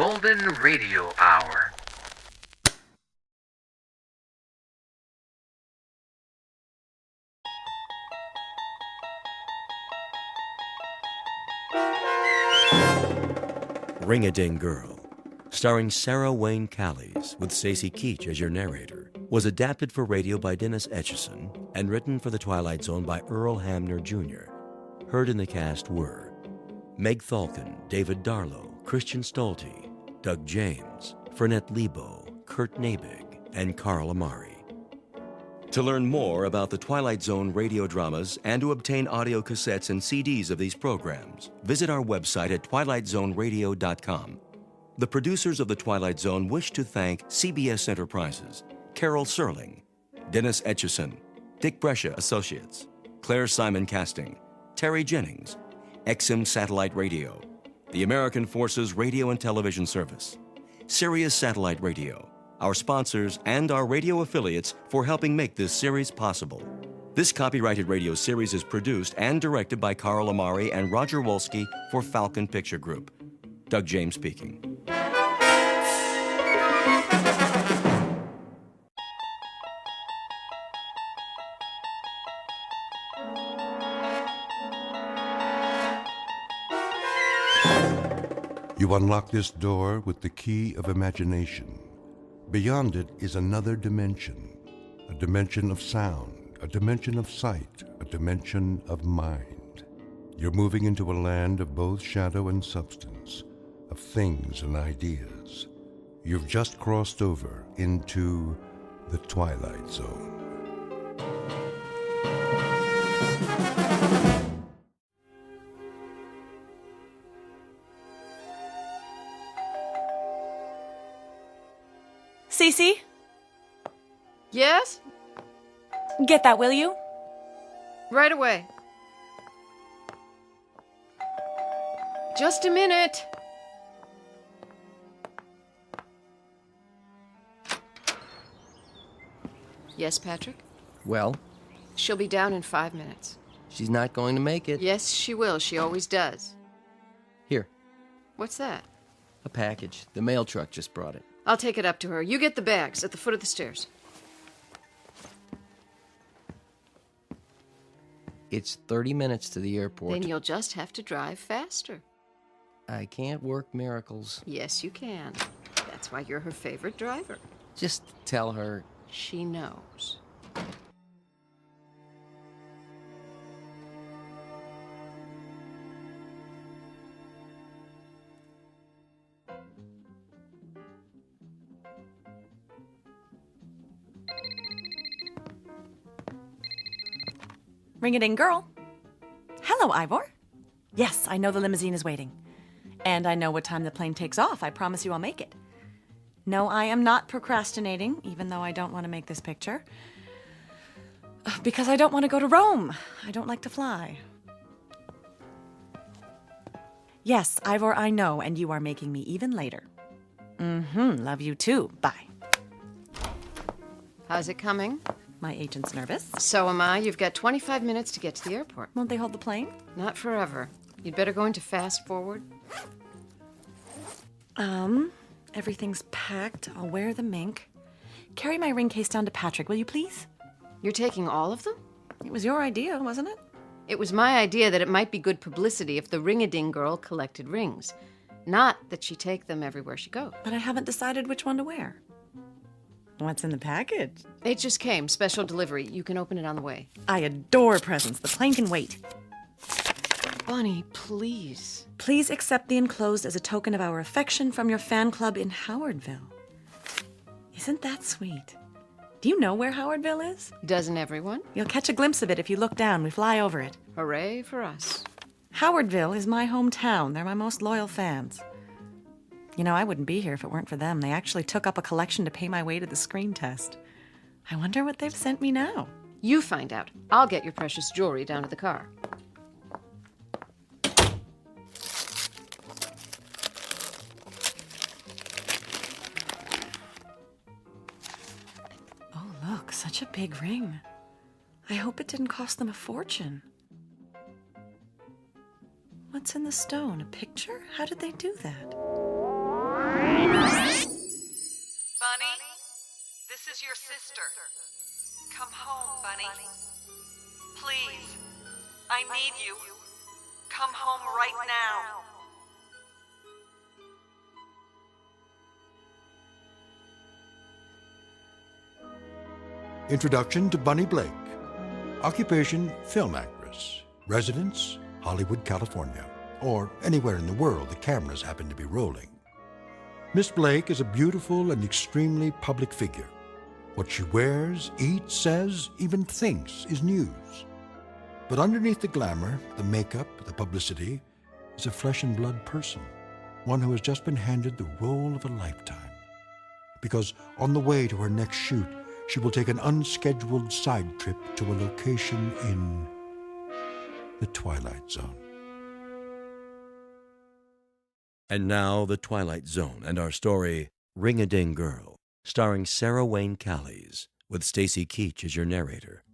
Golden Radio Hour. Ring-a-Ding Girl, starring Sarah Wayne Callies with Stacey Keach as your narrator, was adapted for radio by Dennis Etchison and written for the Twilight Zone by Earl Hamner Jr. Heard in the cast were Meg Thalken, David Darlow, Christian Stolte, Doug James, Fernette Lebo, Kurt Nabig, and Carl Amari. To learn more about the Twilight Zone radio dramas and to obtain audio cassettes and CDs of these programs, visit our website at twilightzoneradio.com. The producers of The Twilight Zone wish to thank CBS Enterprises, Carol Serling, Dennis Etchison, Dick Brescia Associates, Claire Simon Casting, Terry Jennings, XM Satellite Radio, the American Forces Radio and Television Service, Sirius Satellite Radio, our sponsors, and our radio affiliates for helping make this series possible. This copyrighted radio series is produced and directed by Carl Amari and Roger Wolski for Falcon Picture Group. Doug James speaking. You unlock this door with the key of imagination. Beyond it is another dimension, a dimension of sound, a dimension of sight, a dimension of mind. You're moving into a land of both shadow and substance, of things and ideas. You've just crossed over into the Twilight Zone. Cece? Yes? Get that, will you? Right away. Just a minute. Yes, Patrick? Well, She'll be down in 5 minutes. she's not going to make it. Yes, she will. She always does. Here, What's that? a package. The mail truck just brought it. I'll take it up to her. You get the bags at the foot of the stairs. It's 30 minutes to the airport. Then you'll just have to drive faster. I can't work miracles. Yes, you can. That's why you're her favorite driver. Just tell her. She knows. Ring-a-ding girl. Hello, Ivor. Yes, I know the limousine is waiting. And I know what time the plane takes off. I promise you I'll make it. No, I am not procrastinating, even though I don't want to make this picture. Because I don't want to go to Rome. I don't like to fly. Yes, Ivor, I know, and you are making me even later. Love you too. Bye. How's it coming? My agent's nervous. So am I. You've got 25 minutes to get to the airport. Won't they hold the plane? Not forever. You'd better go into fast forward. Everything's packed. I'll wear the mink. Carry my ring case down to Patrick, will you please? You're taking all of them? It was your idea, wasn't it? It was my idea that it might be good publicity if the ring-a-ding girl collected rings. Not that she take them everywhere she goes. But I haven't decided which one to wear. What's in the package? It just came. Special delivery. You can open it on the way. I adore presents. The plane can wait. Bunny, please. Please accept the enclosed as a token of our affection from your fan club in Howardville. Isn't that sweet? Do you know where Howardville is? Doesn't everyone? You'll catch a glimpse of it if you look down. We fly over it. Hooray for us. Howardville is my hometown. They're my most loyal fans. You know, I wouldn't be here if it weren't for them. They actually took up a collection to pay my way to the screen test. I wonder what they've sent me now. You find out. I'll get your precious jewelry down to the car. Oh, look, such a big ring. I hope it didn't cost them a fortune. What's in the stone? A picture? How did they do that? Bunny, this is your sister. Come home, Bunny. Please, I need you. Come home right now. Introduction to Bunny Blake. Occupation, film actress. Residence, Hollywood, California. Or anywhere in the world the cameras happen to be rolling. Miss Blake is a beautiful and extremely public figure. What she wears, eats, says, even thinks is news. But underneath the glamour, the makeup, the publicity, is a flesh and blood person. One who has just been handed the role of a lifetime. Because on the way to her next shoot, she will take an unscheduled side trip to a location in the Twilight Zone. And now, The Twilight Zone and our story, Ring-a-Ding Girl, starring Sarah Wayne Callies, with Stacy Keach as your narrator.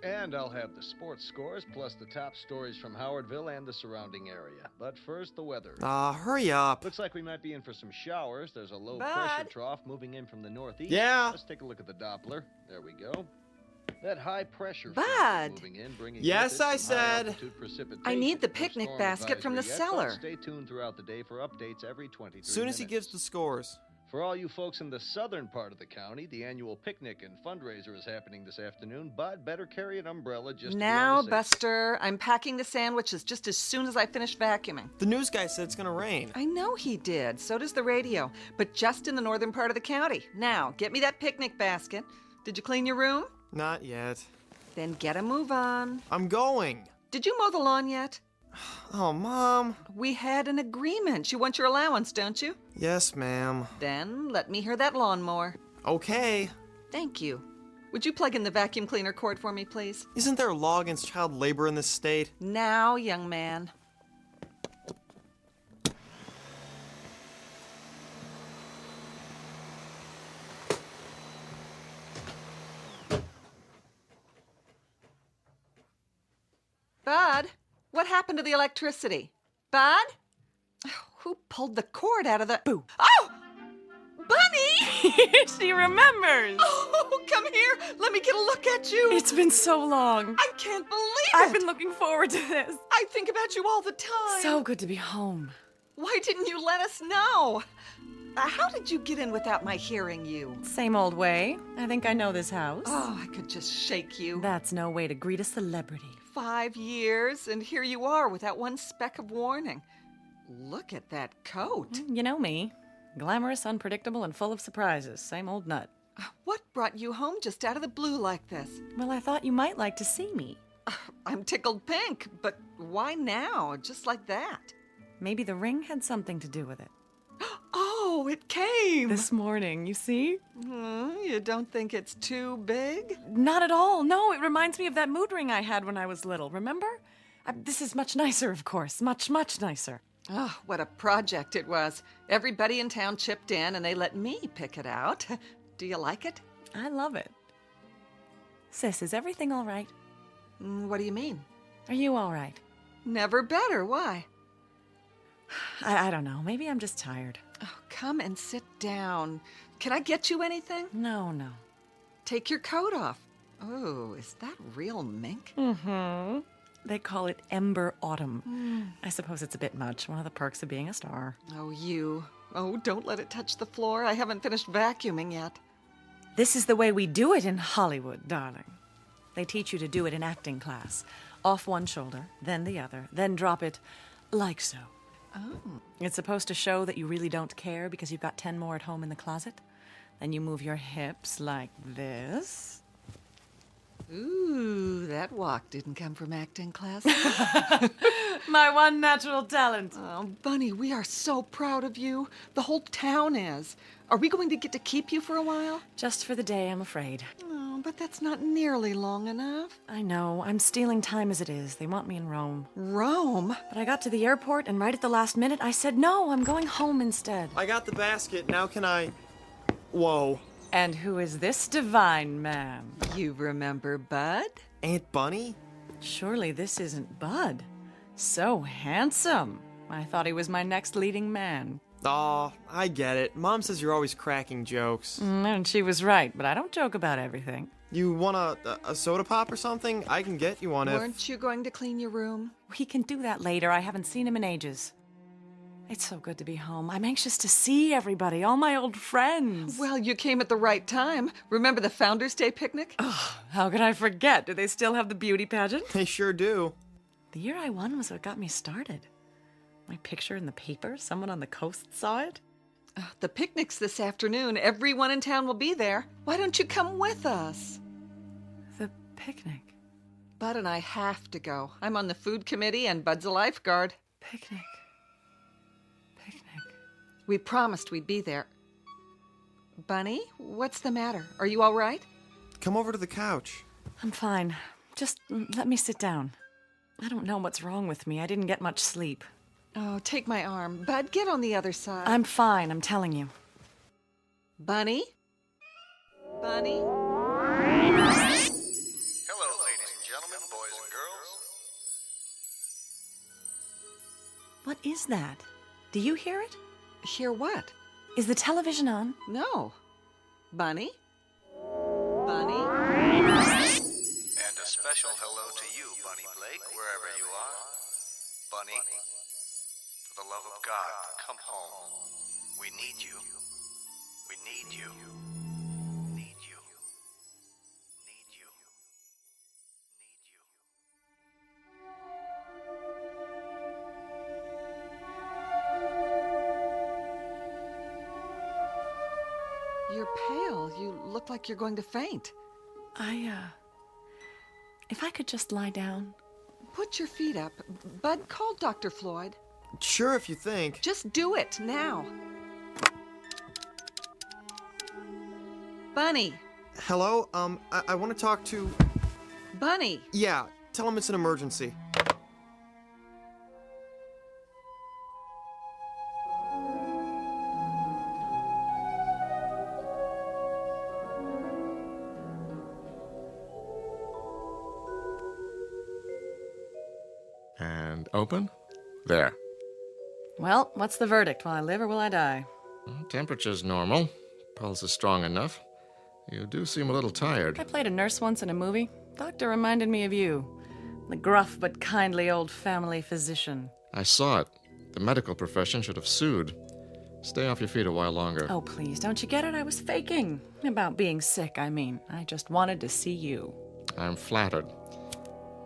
And I'll have the sports scores plus the top stories from Howardville and the surrounding area. But first, the weather. Hurry up. Looks like we might be in for some showers. There's a low Bud? pressure trough moving in from the northeast. Yeah? Let's take a look at the Doppler. There we go. That high pressure Bud? front is moving in, bringing Yes, with it I some high said. altitude precipitation. I need the No picnic storm basket from the advisory yet, but cellar. Stay tuned throughout the day for updates every 23 Soon as he minutes. gives the scores. For all you folks in the southern part of the county, the annual picnic and fundraiser is happening this afternoon. Bud, better carry an umbrella just to be Now, on the safe Buster, I'm packing the sandwiches just as soon as I finish vacuuming. The news guy said it's gonna rain. I know he did. So does the radio. But just in the northern part of the county. Now, get me that picnic basket. Did you clean your room? Not yet. Then get a move on. I'm going. Did you mow the lawn yet? Oh, Mom. We had an agreement. You want your allowance, don't you? Yes, ma'am. Then let me hear that lawnmower. Okay. Thank you. Would you plug in the vacuum cleaner cord for me, please? Isn't there a law against child labor in this state? Now, young man. Bud, what happened to the electricity? Bud? Who pulled the cord out of the... Boo. Oh! Bunny! She remembers. Oh, come here. Let me get a look at you. It's been so long. I can't believe I've it. been looking forward to this. I think about you all the time. So good to be home. Why didn't you let us know? How did you get in without my hearing you? Same old way. I think I know this house. Oh, I could just shake you. That's no way to greet a celebrity. 5 years, and here you are without one speck of warning. Look at that coat. You know me. Glamorous, unpredictable, and full of surprises. Same old nut. What brought you home just out of the blue like this? Well, I thought you might like to see me. I'm tickled pink, but why now? Just like that? Maybe the ring had something to do with it. Oh, it came! This morning, you see? You don't think it's too big? Not at all. No, it reminds me of that mood ring I had when I was little, remember? This is much nicer, of course. Much, much nicer. Oh, what a project it was. Everybody in town chipped in, and they let me pick it out. Do you like it? I love it. Sis, is everything all right? What do you mean? Are you all right? Never better. Why? I don't know. Maybe I'm just tired. Oh, come and sit down. Can I get you anything? No. Take your coat off. Oh, is that real mink? Mm-hmm. They call it Ember Autumn. I suppose it's a bit much. One of the perks of being a star. Oh, you. Oh, don't let it touch the floor. I haven't finished vacuuming yet. This is the way we do it in Hollywood, darling. They teach you to do it in acting class. Off one shoulder, then the other, then drop it like so. Oh. It's supposed to show that you really don't care because you've got 10 more at home in the closet. Then you move your hips like this. Ooh, that walk didn't come from acting class. My one natural talent. Oh, Bunny, we are so proud of you. The whole town is. Are we going to get to keep you for a while? Just for the day, I'm afraid. Oh, but that's not nearly long enough. I know. I'm stealing time as it is. They want me in Rome. Rome? But I got to the airport, and right at the last minute, I said, no, I'm going home instead. I got the basket. Now can I... Whoa. And who is this divine man? You remember Bud? Aunt Bunny? Surely this isn't Bud. So handsome. I thought he was my next leading man. Aw, I get it. Mom says you're always cracking jokes. And she was right, but I don't joke about everything. You want a soda pop or something? I can get you one if... Weren't you going to clean your room? We can do that later. I haven't seen him in ages. It's so good to be home. I'm anxious to see everybody, all my old friends. Well, you came at the right time. Remember the Founders' Day picnic? Oh, how could I forget? Do they still have the beauty pageant? They sure do. The year I won was what got me started. My picture in the paper, someone on the coast saw it. The picnic's this afternoon. Everyone in town will be there. Why don't you come with us? The picnic. Bud and I have to go. I'm on the food committee and Bud's a lifeguard. Picnic. We promised we'd be there. Bunny, what's the matter? Are you all right? Come over to the couch. I'm fine. Just let me sit down. I don't know what's wrong with me. I didn't get much sleep. Oh, take my arm. Bud, get on the other side. I'm fine, I'm telling you. Bunny? Bunny? Hello, ladies and gentlemen, boys and girls. What is that? Do you hear it? Hear what? Is the television on? No. Bunny? Bunny? And a special hello to you, Bunny Blake, wherever you are. Bunny, for the love of God, come home. We need you. We need you. Need you. Need you. Need you. You're pale. You look like you're going to faint. If I could just lie down. Put your feet up. Bud called Dr. Floyd. Sure, if you think. Just do it now. Bunny. Hello? I want to talk to... Bunny. Yeah, tell him it's an emergency. And open. There. Well, what's the verdict? Will I live or will I die? Temperature's normal. Pulse is strong enough. You do seem a little tired. I played a nurse once in a movie. Doctor reminded me of you. The gruff but kindly old family physician. I saw it. The medical profession should have sued. Stay off your feet a while longer. Oh, please, don't you get it? I was faking. About being sick, I mean. I just wanted to see you. I'm flattered.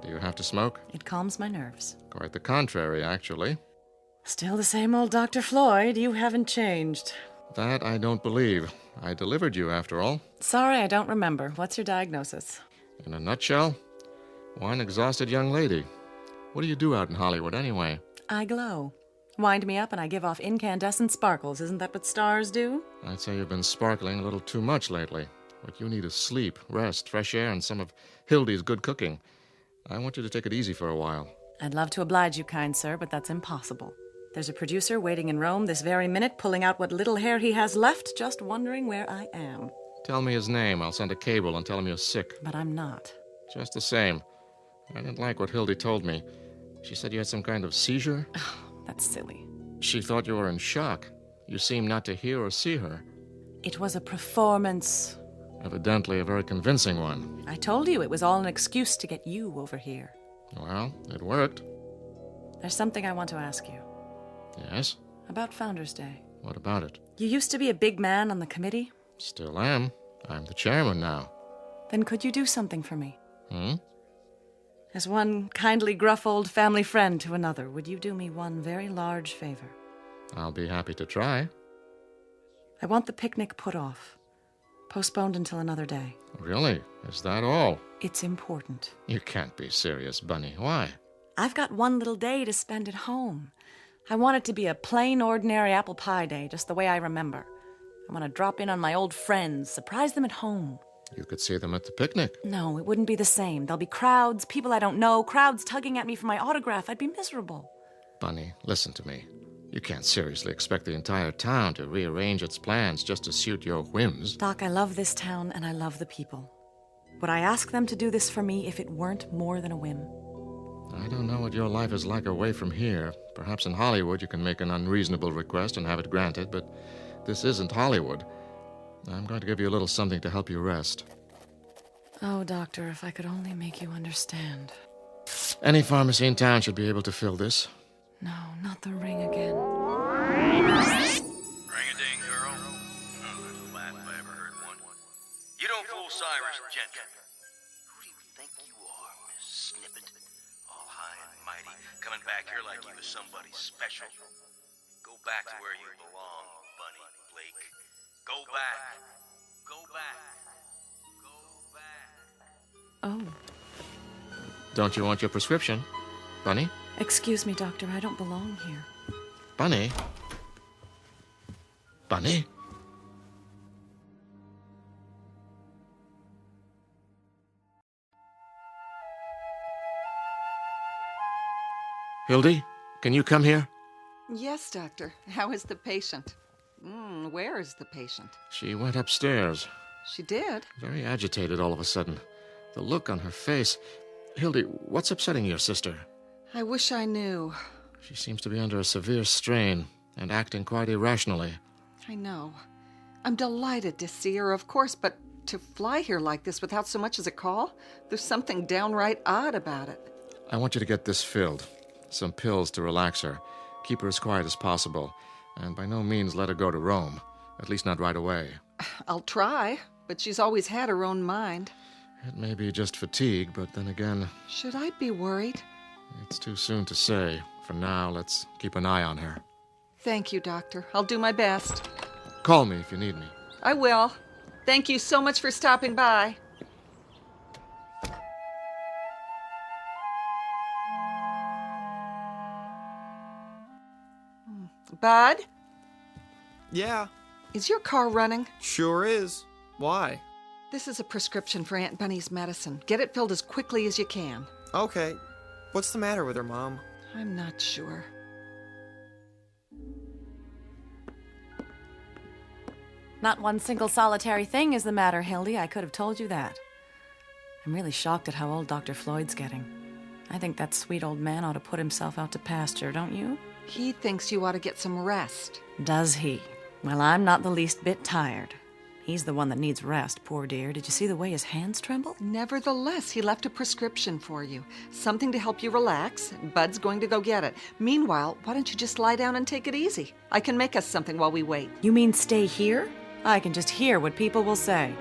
Do you have to smoke? It calms my nerves. Quite the contrary, actually. Still the same old Dr. Floyd. You haven't changed. That I don't believe. I delivered you, after all. Sorry, I don't remember. What's your diagnosis? In a nutshell, one exhausted young lady. What do you do out in Hollywood, anyway? I glow. Wind me up and I give off incandescent sparkles. Isn't that what stars do? I'd say you've been sparkling a little too much lately. What you need is sleep, rest, fresh air, and some of Hildy's good cooking. I want you to take it easy for a while. I'd love to oblige you, kind sir, but that's impossible. There's a producer waiting in Rome this very minute, pulling out what little hair he has left, just wondering where I am. Tell me his name. I'll send a cable and tell him you're sick. But I'm not. Just the same. I didn't like what Hildy told me. She said you had some kind of seizure. Oh, that's silly. She thought you were in shock. You seemed not to hear or see her. It was a performance. Evidently a very convincing one. I told you it was all an excuse to get you over here. Well, it worked. There's something I want to ask you. Yes? About Founders' Day. What about it? You used to be a big man on the committee. Still am. I'm the chairman now. Then could you do something for me? Hmm? As one kindly gruff old family friend to another, would you do me one very large favor? I'll be happy to try. I want the picnic put off. Postponed until another day. Really? Is that all? It's important. You can't be serious, Bunny. Why? I've got one little day to spend at home. I want it to be a plain, ordinary apple pie day, just the way I remember. I want to drop in on my old friends, surprise them at home. You could see them at the picnic. No, it wouldn't be the same. There'll be crowds, people I don't know, crowds tugging at me for my autograph. I'd be miserable. Bunny, listen to me. You can't seriously expect the entire town to rearrange its plans just to suit your whims. Doc, I love this town and I love the people. Would I ask them to do this for me if it weren't more than a whim? I don't know what your life is like away from here. Perhaps in Hollywood you can make an unreasonable request and have it granted, but this isn't Hollywood. I'm going to give you a little something to help you rest. Oh, doctor, if I could only make you understand. Any pharmacy in town should be able to fill this. No, not the ring again. Ring-a-ding, girl. That's the last I ever heard one. You don't fool Cyrus Gentry. Who do you think you are, Miss Snippet? All high and mighty, coming back here like you was somebody special. Go back to where you belong, Bunny Blake. Go back. Go back. Go back. Oh. Don't you want your prescription, Bunny? Excuse me, doctor, I don't belong here. Bunny? Bunny? Hildy, can you come here? Yes, doctor. How is the patient? Where is the patient? She went upstairs. She did? Very agitated all of a sudden. The look on her face. Hildy, what's upsetting your sister? I wish I knew. She seems to be under a severe strain and acting quite irrationally. I know. I'm delighted to see her, of course, but to fly here like this without so much as a call? There's something downright odd about it. I want you to get this filled. Some pills to relax her. Keep her as quiet as possible. And by no means let her go to Rome. At least not right away. I'll try, but she's always had her own mind. It may be just fatigue, but then again, Should I be worried? it's too soon to say. For now, let's keep an eye on her. Thank you, doctor. I'll do my best. Call me if you need me. I will. Thank you so much for stopping by. Bud, Yeah, is your car running? sure is. Why? This is a prescription for Aunt Bunny's medicine. Get it filled as quickly as you can. Okay. What's the matter with her, Mom? I'm not sure. Not one single solitary thing is the matter, Hildy. I could have told you that. I'm really shocked at how old Dr. Floyd's getting. I think that sweet old man ought to put himself out to pasture, don't you? He thinks you ought to get some rest. Does he? Well, I'm not the least bit tired. He's the one that needs rest, poor dear. Did you see the way his hands tremble? Nevertheless, he left a prescription for you. Something to help you relax. Bud's going to go get it. Meanwhile, why don't you just lie down and take it easy? I can make us something while we wait. You mean stay here? I can just hear what people will say.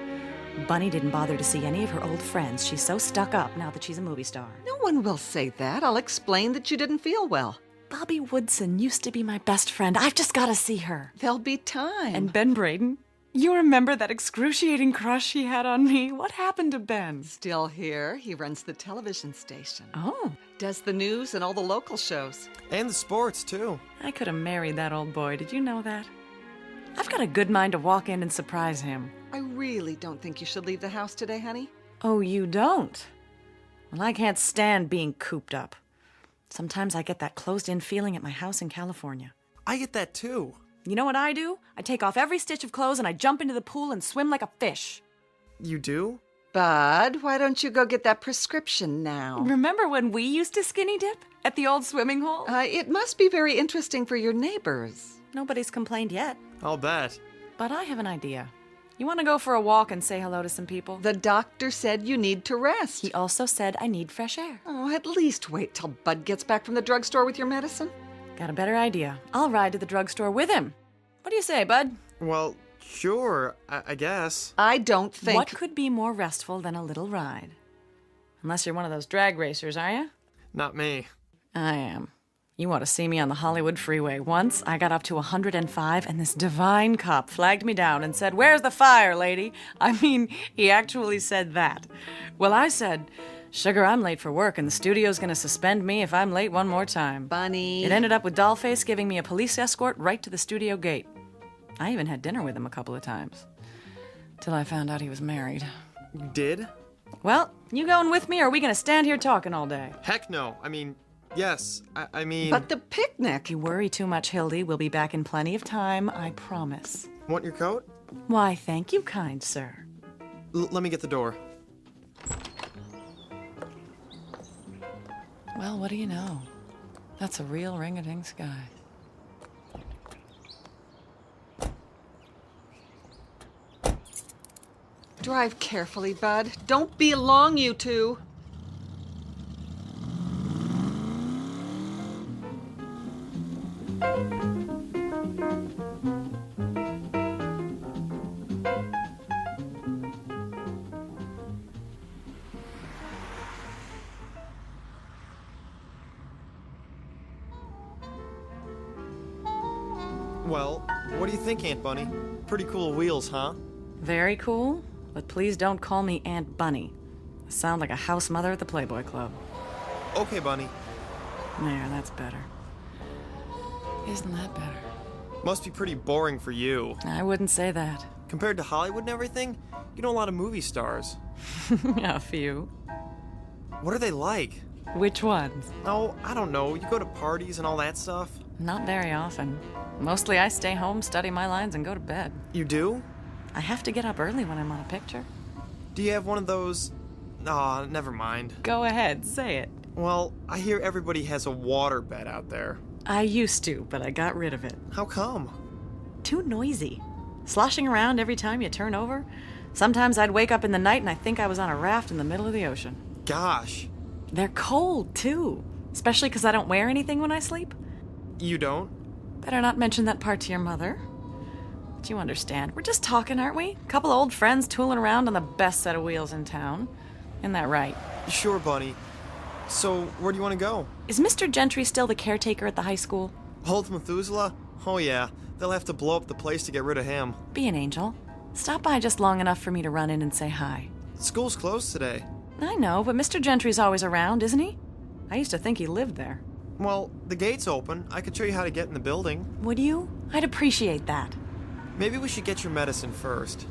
Bunny didn't bother to see any of her old friends. She's so stuck up now that she's a movie star. No one will say that. I'll explain that you didn't feel well. Bobby Woodson used to be my best friend. I've just got to see her. There'll be time. And Ben Braden? You remember that excruciating crush he had on me? What happened to Ben? Still here. He runs the television station. Oh. Does the news and all the local shows. And the sports, too. I could have married that old boy. Did you know that? I've got a good mind to walk in and surprise him. I really don't think you should leave the house today, honey. Oh, you don't? Well, I can't stand being cooped up. Sometimes I get that closed-in feeling at my house in California. I get that, too. You know what I do? I take off every stitch of clothes and I jump into the pool and swim like a fish. You do? Bud, why don't you go get that prescription now? Remember when we used to skinny dip at the old swimming hole? It must be very interesting for your neighbors. Nobody's complained yet. I'll bet. But I have an idea. You want to go for a walk and say hello to some people? The doctor said you need to rest. He also said I need fresh air. Oh, at least wait till Bud gets back from the drugstore with your medicine. Got a better idea. I'll ride to the drugstore with him. What do you say, Bud? Well, sure, I guess. I don't think... What could be more restful than a little ride? Unless you're one of those drag racers, are you? Not me. I am. You ought to see me on the Hollywood freeway. Once, I got up to 105, and this divine cop flagged me down and said, "Where's the fire, lady?" I mean, he actually said that. Well, I said, "Sugar, I'm late for work, and the studio's gonna suspend me if I'm late one more time." Bunny. It ended up with Dollface giving me a police escort right to the studio gate. I even had dinner with him a couple of times. Till I found out he was married. You did? Well, you going with me, or are we gonna stand here talking all day? Heck no. I mean, yes. I mean... But the picnic... You worry too much, Hildy. We'll be back in plenty of time, I promise. Want your coat? Why, thank you, kind sir. Let me get the door. Well, what do you know? That's a real ring-a-ding sky. Drive carefully, Bud. Don't be long, you two. Well, what do you think, Aunt Bunny? Pretty cool wheels, huh? Very cool, but please don't call me Aunt Bunny. I sound like a house mother at the Playboy Club. Okay, Bunny. There, that's better. Isn't that better? Must be pretty boring for you. I wouldn't say that. Compared to Hollywood and everything, you know a lot of movie stars. A few. What are they like? Which ones? Oh, I don't know. You go to parties and all that stuff? Not very often. Mostly I stay home, study my lines, and go to bed. You do? I have to get up early when I'm on a picture. Do you have one of those... Aw, never mind. Go ahead, say it. Well, I hear everybody has a water bed out there. I used to, but I got rid of it. How come? Too noisy. Sloshing around every time you turn over. Sometimes I'd wake up in the night and I think I was on a raft in the middle of the ocean. Gosh. They're cold, too. Especially because I don't wear anything when I sleep. You don't? Better not mention that part to your mother. But you understand. We're just talking, aren't we? Couple old friends tooling around on the best set of wheels in town. Isn't that right? Sure, Bunny. So, where do you want to go? Is Mr. Gentry still the caretaker at the high school? Old Methuselah? Oh yeah, they'll have to blow up the place to get rid of him. Be an angel. Stop by just long enough for me to run in and say hi. School's closed today. I know, but Mr. Gentry's always around, isn't he? I used to think he lived there. Well, the gate's open. I could show you how to get in the building. Would you? I'd appreciate that. Maybe we should get your medicine first.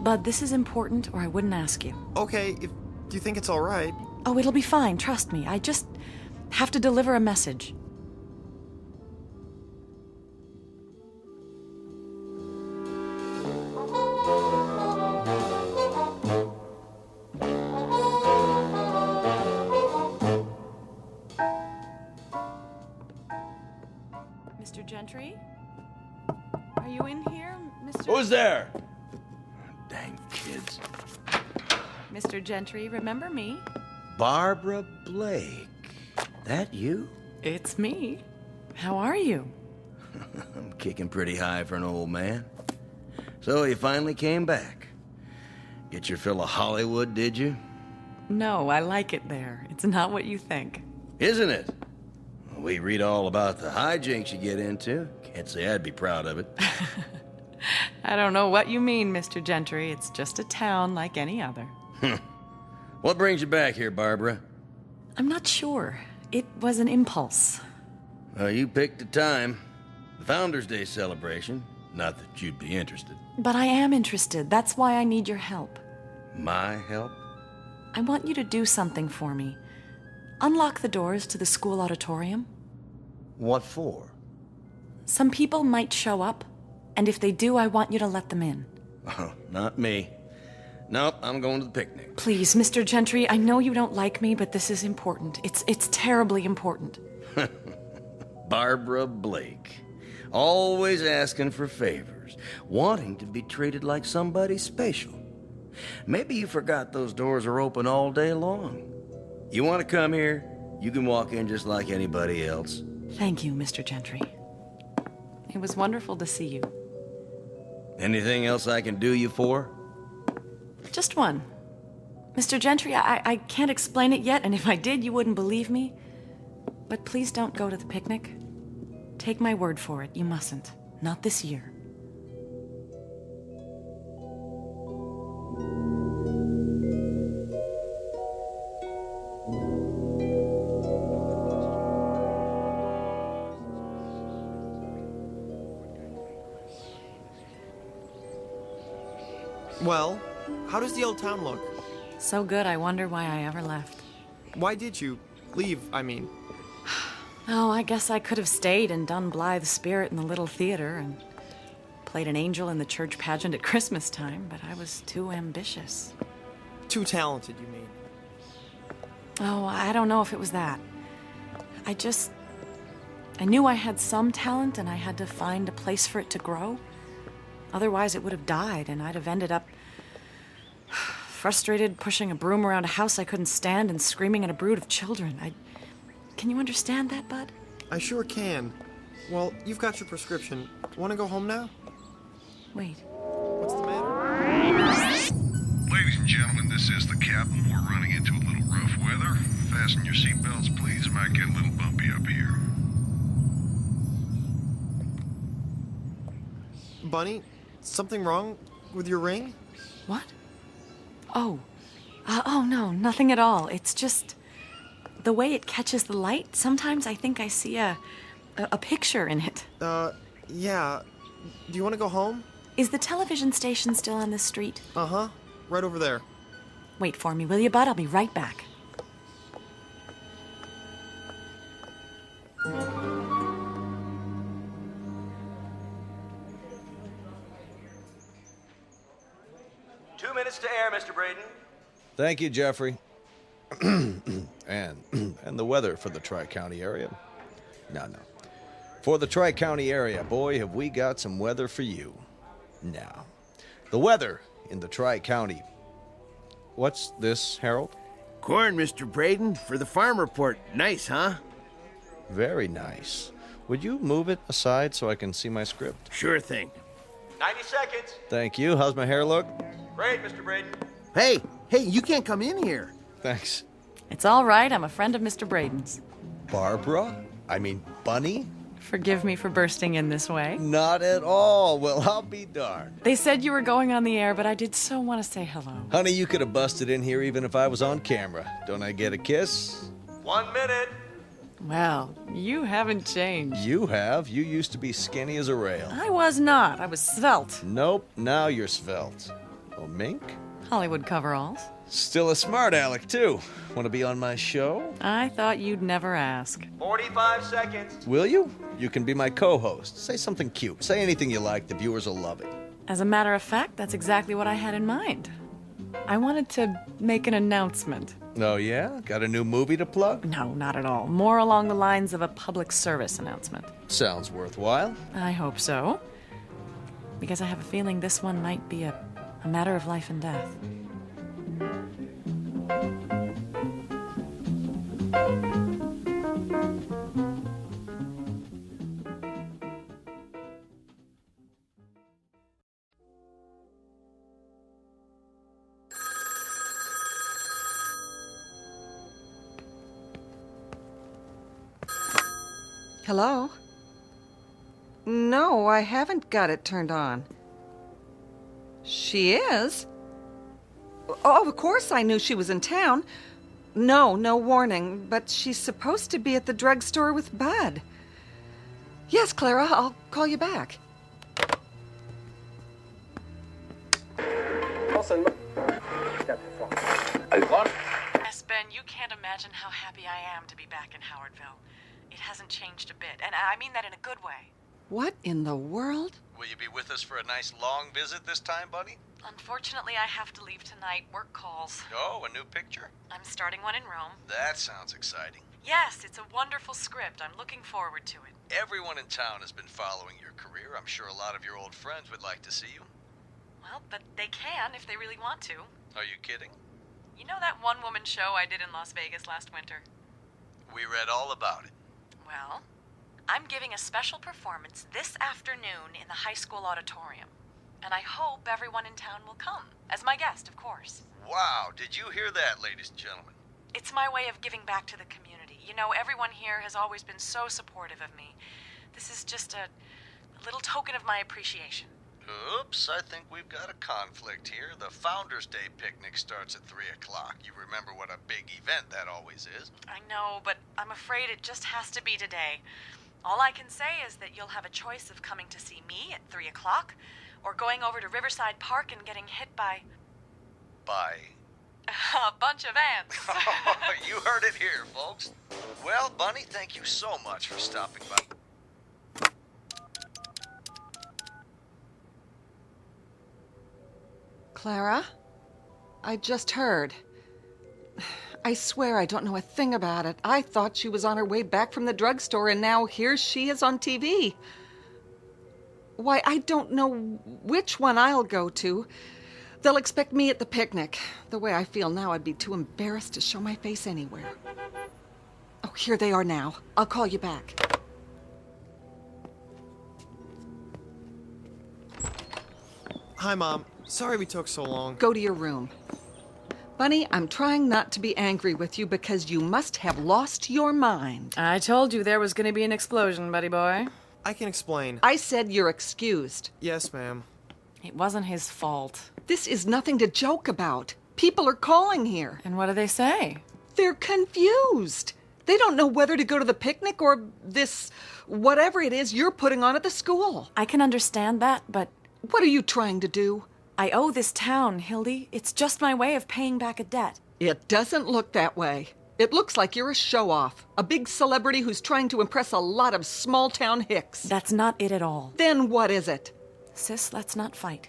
Bud, this is important or I wouldn't ask you. Okay, if you think it's all right. Oh, it'll be fine, trust me. I just have to deliver a message. Mr. Gentry? Are you in here, Mr. Who's there? Dang kids. Mr. Gentry, remember me? Barbara Blake. That you? It's me. How are you? I'm kicking pretty high for an old man. So you finally came back. Get your fill of Hollywood, did you? No, I like it there. It's not what you think. Isn't it? We read all about the hijinks you get into. Can't say I'd be proud of it. I don't know what you mean, Mr. Gentry. It's just a town like any other. What brings you back here, Barbara? I'm not sure. It was an impulse. You picked a time. The Founders' Day celebration. Not that you'd be interested. But I am interested. That's why I need your help. My help? I want you to do something for me. Unlock the doors to the school auditorium. What for? Some people might show up, and if they do, I want you to let them in. Oh, not me. Nope, I'm going to the picnic. Please, Mr. Gentry, I know you don't like me, but this is important. It's terribly important. Barbara Blake. Always asking for favors. Wanting to be treated like somebody special. Maybe you forgot those doors are open all day long. You want to come here, you can walk in just like anybody else. Thank you, Mr. Gentry. It was wonderful to see you. Anything else I can do you for? Just one. Mr. Gentry, I can't explain it yet, and if I did, you wouldn't believe me. But please don't go to the picnic. Take my word for it, you mustn't. Not this year. Well, how does the old town look? So good, I wonder why I ever left. Why did you leave, I mean? Oh, I guess I could have stayed and done Blythe's Spirit in the Little Theater and played an angel in the church pageant at Christmas time, but I was too ambitious. Too talented, you mean? Oh, I don't know if it was that. I knew I had some talent and I had to find a place for it to grow. Otherwise, it would have died and I'd have ended up frustrated, pushing a broom around a house I couldn't stand and screaming at a brood of children. Can you understand that, Bud? I sure can. Well, you've got your prescription. Want to go home now? Wait. What's the matter? Ladies and gentlemen, this is the captain. We're running into a little rough weather. Fasten your seatbelts, please. It might get a little bumpy up here. Bunny, something wrong with your ring? What? Oh. Oh, no, nothing at all. It's just the way it catches the light. Sometimes I think I see a picture in it. Yeah. Do you want to go home? Is the television station still on this street? Uh-huh. Right over there. Wait for me, will you, Bud? I'll be right back. Minutes to air, Mr. Braden. Thank you, Jeffrey. and the weather for the Tri-County area. No. For the Tri-County area, boy, have we got some weather for you. Now, the weather in the Tri-County. What's this, Harold? Corn, Mr. Braden, for the farm report. Nice, huh? Very nice. Would you move it aside so I can see my script? Sure thing. 90 seconds. Thank you. How's my hair look? Great, Mr. Braden. Hey, you can't come in here. Thanks. It's all right. I'm a friend of Mr. Braden's. Barbara? I mean, Bunny? Forgive me for bursting in this way. Not at all. Well, I'll be darned. They said you were going on the air, but I did so want to say hello. Honey, you could have busted in here even if I was on camera. Don't I get a kiss? 1 minute. Well, you haven't changed. You have. You used to be skinny as a rail. I was not. I was svelte. Nope, now you're svelte. Oh, mink? Hollywood coveralls. Still a smart aleck, too. Want to be on my show? I thought you'd never ask. 45 seconds. Will you? You can be my co-host. Say something cute. Say anything you like. The viewers will love it. As a matter of fact, that's exactly what I had in mind. I wanted to make an announcement. Oh, yeah? Got a new movie to plug? No, not at all. More along the lines of a public service announcement. Sounds worthwhile. I hope so. Because I have a feeling this one might be a matter of life and death. Hello? No, I haven't got it turned on. She is? Oh, of course I knew she was in town. No warning, but she's supposed to be at the drugstore with Bud. Yes, Clara, I'll call you back. Yes, Ben, you can't imagine how happy I am to be back in Howardville. It hasn't changed a bit, and I mean that in a good way. What in the world? Will you be with us for a nice long visit this time, buddy? Unfortunately, I have to leave tonight. Work calls. Oh, a new picture? I'm starting one in Rome. That sounds exciting. Yes, it's a wonderful script. I'm looking forward to it. Everyone in town has been following your career. I'm sure a lot of your old friends would like to see you. Well, but they can if they really want to. Are you kidding? You know that one-woman show I did in Las Vegas last winter? We read all about it. Well, I'm giving a special performance this afternoon in the high school auditorium. And I hope everyone in town will come. As my guest, of course. Wow, did you hear that, ladies and gentlemen? It's my way of giving back to the community. You know, everyone here has always been so supportive of me. This is just a little token of my appreciation. Oops, I think we've got a conflict here. The Founders Day picnic starts at 3 o'clock. You remember what a big event that always is. I know, but I'm afraid it just has to be today. All I can say is that you'll have a choice of coming to see me at 3 o'clock or going over to Riverside Park and getting hit by... By? A bunch of ants. You heard it here, folks. Well, Bunny, thank you so much for stopping by. Clara? I just heard. I swear I don't know a thing about it. I thought she was on her way back from the drugstore, and now here she is on TV. Why, I don't know which one I'll go to. They'll expect me at the picnic. The way I feel now, I'd be too embarrassed to show my face anywhere. Oh, here they are now. I'll call you back. Hi, Mom. Sorry we took so long. Go to your room. Bunny, I'm trying not to be angry with you because you must have lost your mind. I told you there was going to be an explosion, buddy boy. I can explain. I said you're excused. Yes, ma'am. It wasn't his fault. This is nothing to joke about. People are calling here. And what do they say? They're confused. They don't know whether to go to the picnic or this, whatever it is you're putting on at the school. I can understand that, but... What are you trying to do? I owe this town, Hildy. It's just my way of paying back a debt. It doesn't look that way. It looks like you're a show-off, a big celebrity who's trying to impress a lot of small-town hicks. That's not it at all. Then what is it? Sis, let's not fight.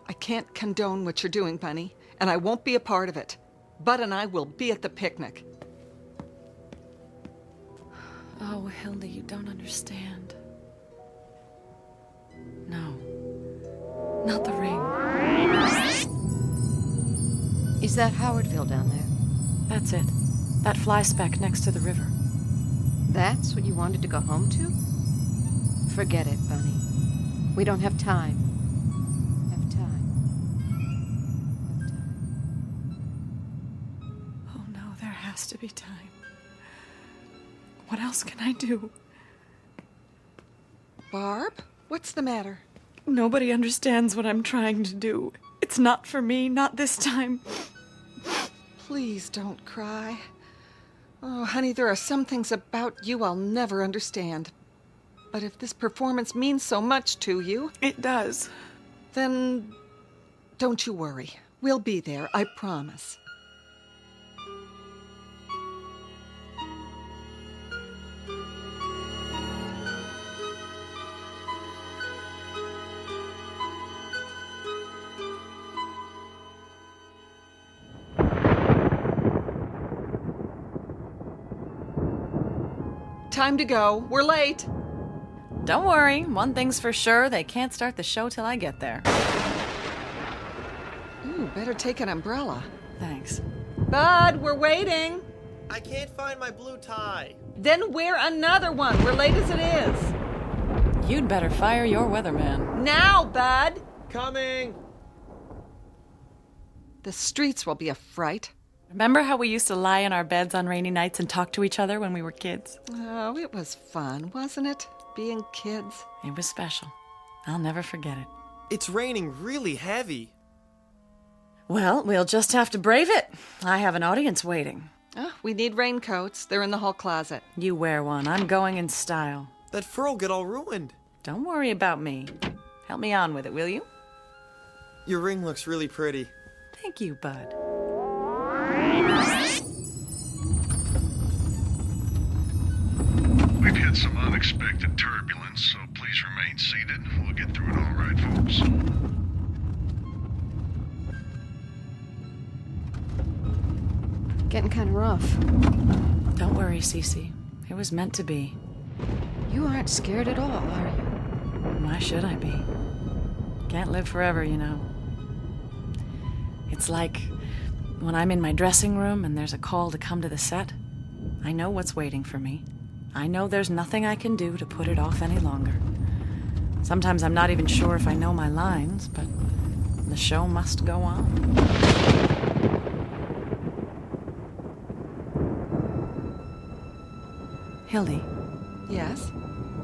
I can't condone what you're doing, Bunny, and I won't be a part of it. Bud and I will be at the picnic. Oh, Hildy, you don't understand. No. Not the ring. Is that Howardville down there? That's it. That fly speck next to the river. That's what you wanted to go home to? Forget it, Bunny. We don't have time. Oh no, there has to be time. What else can I do? Barb? What's the matter? Nobody understands what I'm trying to do. It's not for me, not this time. Please don't cry. Oh, honey, there are some things about you I'll never understand. But if this performance means so much to you... It does. Then don't you worry. We'll be there, I promise. Time to go. We're late. Don't worry. One thing's for sure. They can't start the show till I get there. Ooh, better take an umbrella. Thanks. Bud, we're waiting. I can't find my blue tie. Then wear another one. We're late as it is. You'd better fire your weatherman. Now, Bud. Coming. The streets will be a fright. Remember how we used to lie in our beds on rainy nights and talk to each other when we were kids? Oh, it was fun, wasn't it? Being kids. It was special. I'll never forget it. It's raining really heavy. Well, we'll just have to brave it. I have an audience waiting. Oh, we need raincoats. They're in the hall closet. You wear one. I'm going in style. That fur'll get all ruined. Don't worry about me. Help me on with it, will you? Your ring looks really pretty. Thank you, Bud. We've had some unexpected turbulence, so please remain seated. We'll get through it all right, folks. Getting kind of rough. Don't worry, Cece. It was meant to be. You aren't scared at all, are you? Why should I be? Can't live forever, you know. It's like when I'm in my dressing room and there's a call to come to the set. I know what's waiting for me. I know there's nothing I can do to put it off any longer. Sometimes I'm not even sure if I know my lines, but the show must go on. Hildy. Yes?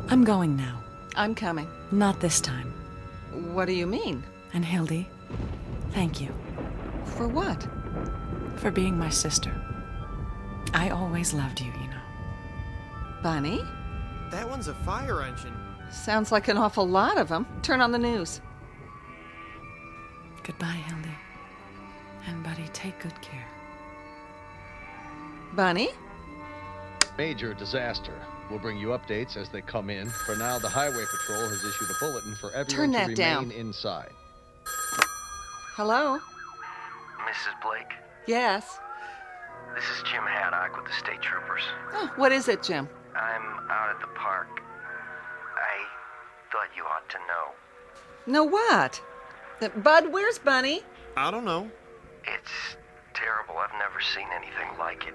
I'm going now. I'm coming. Not this time. What do you mean? And Hildy, thank you. For what? For being my sister. I always loved you, you know. Bunny? That one's a fire engine. Sounds like an awful lot of them. Turn on the news. Goodbye, Hildy. And buddy, take good care. Bunny? Major disaster. We'll bring you updates as they come in. For now, the Highway Patrol has issued a bulletin for everyone Turn to that remain down. inside. Hello? Mrs. Blake, Yes. This is Jim Haddock with the state troopers. Oh, what is it, Jim? I'm out at the park. I thought you ought to know. Know what? Bud, where's Bunny? I don't know. It's terrible. I've never seen anything like it.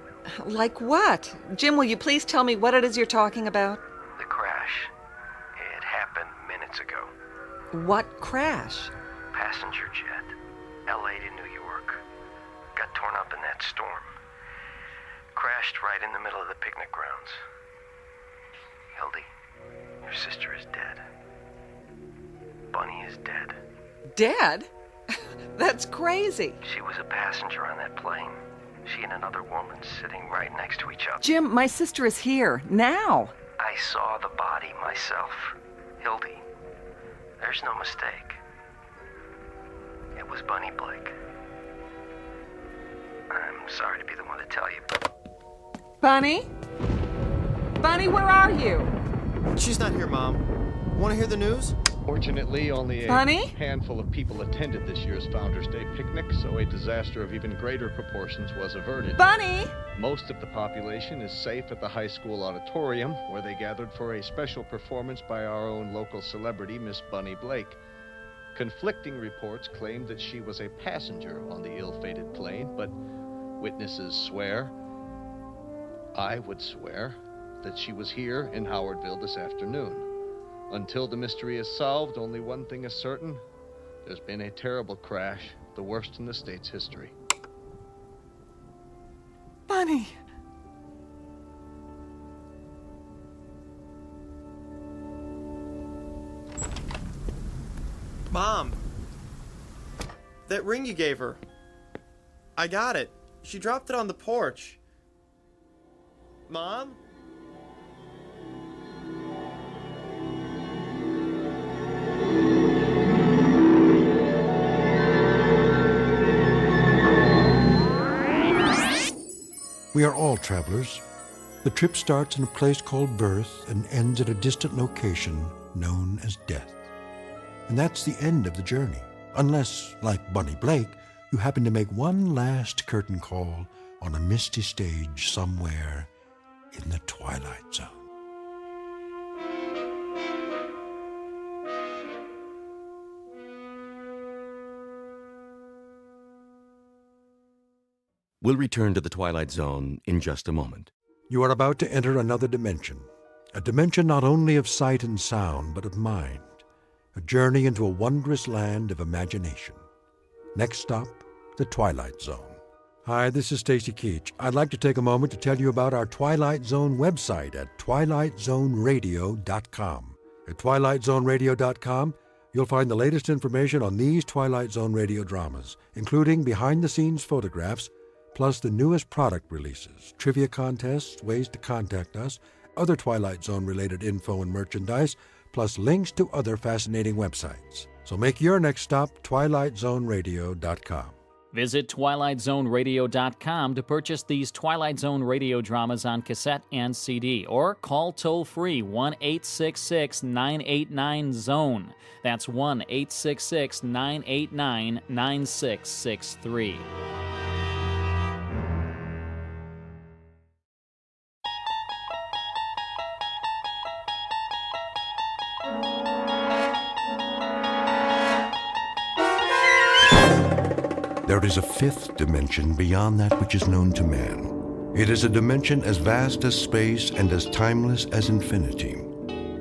Like what? Jim, will you please tell me what it is you're talking about? The crash. It happened minutes ago. What crash? Passenger jet. LA to New York. Got torn up in that storm. Crashed right in the middle of the picnic grounds. Hildy, your sister is dead. Bunny is dead. Dead? That's crazy. She was a passenger on that plane. She and another woman sitting right next to each other. Jim, my sister is here, now. I saw the body myself. Hildy, there's no mistake. It was Bunny Blake. I'm sorry to be the one to tell you, but... Bunny? Bunny, where are you? She's not here, Mom. Want to hear the news? Fortunately, only a Bunny? handful of people attended this year's Founders Day picnic, so a disaster of even greater proportions was averted. Bunny! Most of the population is safe at the high school auditorium, where they gathered for a special performance by our own local celebrity, Miss Bunny Blake. Conflicting reports claimed that she was a passenger on the ill-fated plane, but witnesses swear, I would swear, that she was here in Howardville this afternoon. Until the mystery is solved, only one thing is certain. There's been a terrible crash, the worst in the state's history. Bunny! Mom! That ring you gave her. I got it. She dropped it on the porch. Mom? We are all travelers. The trip starts in a place called birth and ends at a distant location known as death. And that's the end of the journey, unless, like Bunny Blake, you happen to make one last curtain call on a misty stage somewhere in the Twilight Zone. We'll return to the Twilight Zone in just a moment. You are about to enter another dimension, a dimension not only of sight and sound, but of mind, a journey into a wondrous land of imagination. Next stop, the Twilight Zone. Hi, this is Stacy Keach. I'd like to take a moment to tell you about our Twilight Zone website at twilightzoneradio.com. At twilightzoneradio.com, you'll find the latest information on these Twilight Zone radio dramas, including behind-the-scenes photographs, plus the newest product releases, trivia contests, ways to contact us, other Twilight Zone-related info and merchandise, plus links to other fascinating websites. So make your next stop twilightzoneradio.com. Visit twilightzoneradio.com to purchase these Twilight Zone radio dramas on cassette and CD, or call toll-free 1-866-989-ZONE. That's 1-866-989-9663. There is a fifth dimension beyond that which is known to man. It is a dimension as vast as space and as timeless as infinity.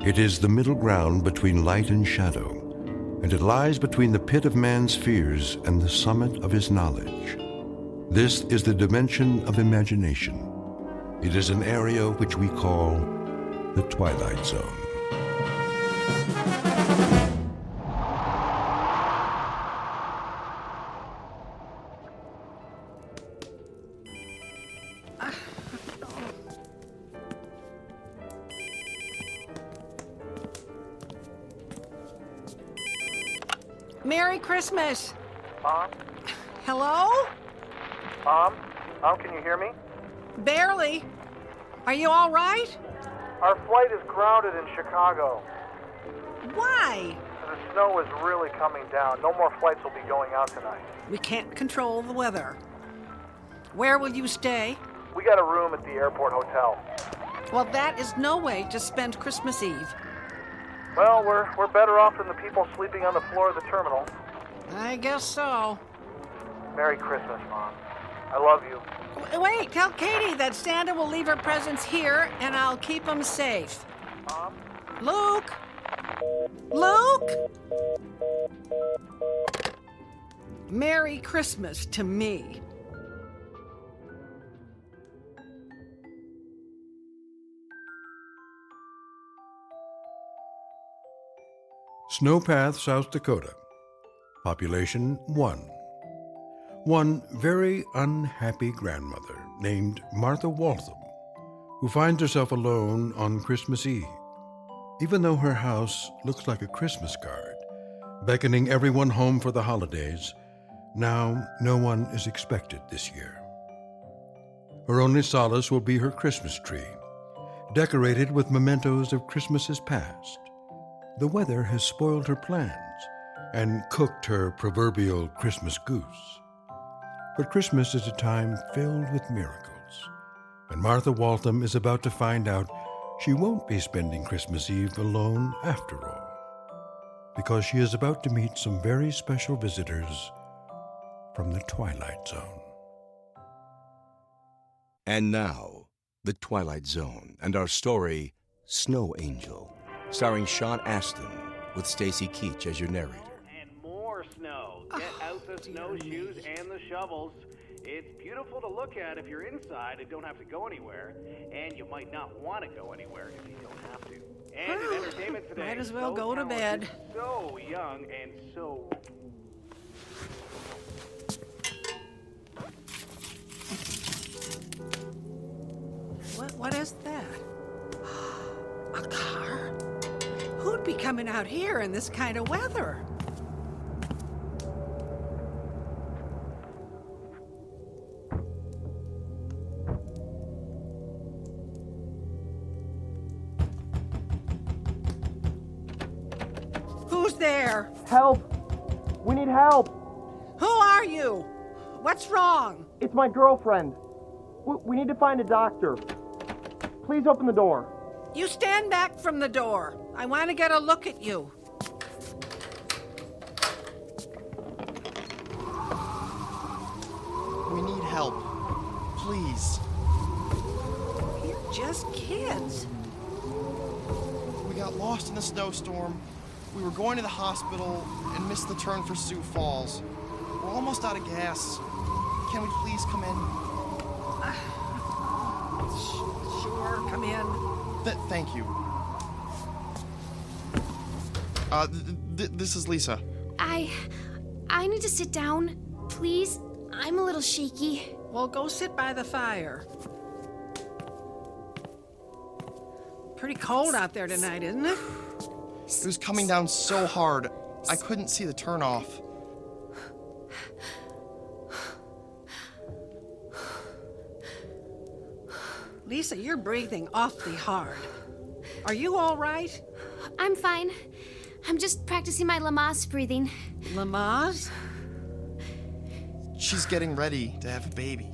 It is the middle ground between light and shadow, and it lies between the pit of man's fears and the summit of his knowledge. This is the dimension of imagination. It is an area which we call the Twilight Zone. Merry Christmas. Mom? Hello? Mom, can you hear me? Barely. Are you all right? Our flight is grounded in Chicago. Why? The snow is really coming down. No more flights will be going out tonight. We can't control the weather. Where will you stay? We got a room at the airport hotel. Well, that is no way to spend Christmas Eve. Well, we're better off than the people sleeping on the floor of the terminal. I guess so. Merry Christmas, Mom. I love you. Wait, tell Katie that Santa will leave her presents here, and I'll keep them safe. Mom? Luke? Luke? Merry Christmas to me. Snowpath, South Dakota. Population 1. One very unhappy grandmother named Martha Waltham, who finds herself alone on Christmas Eve, even though her house looks like a Christmas card, beckoning everyone home for the holidays. Now no one is expected this year. Her only solace will be her Christmas tree, decorated with mementos of Christmases past. The weather has spoiled her plans and cooked her proverbial Christmas goose. But Christmas is a time filled with miracles, and Martha Waltham is about to find out she won't be spending Christmas Eve alone after all, because she is about to meet some very special visitors from the Twilight Zone. And now, The Twilight Zone and our story, Snow Angel, starring Sean Astin, with Stacy Keach as your narrator. And more snow. Get out the snowshoes and the shovels. It's beautiful to look at if you're inside and don't have to go anywhere. And you might not want to go anywhere if you don't have to. And in entertainment today, Might as well so go to bed. talented, so young and so... What is that? A car? Who'd be coming out here in this kind of weather? Who's there? Help! We need help! Who are you? What's wrong? It's my girlfriend. We need to find a doctor. Please open the door. You stand back from the door. I want to get a look at you. We need help. Please. You're just kids. We got lost in the snowstorm. We were going to the hospital and missed the turn for Sioux Falls. We're almost out of gas. Can we please come in? Sure, come in. Thank you. This is Lisa. I need to sit down, please. I'm a little shaky. Well, go sit by the fire. Pretty cold out there tonight, isn't it? It was coming down so hard, I couldn't see the turnoff. Lisa, you're breathing awfully hard. Are you all right? I'm fine. I'm just practicing my Lamaze breathing. Lamaze? She's getting ready to have a baby.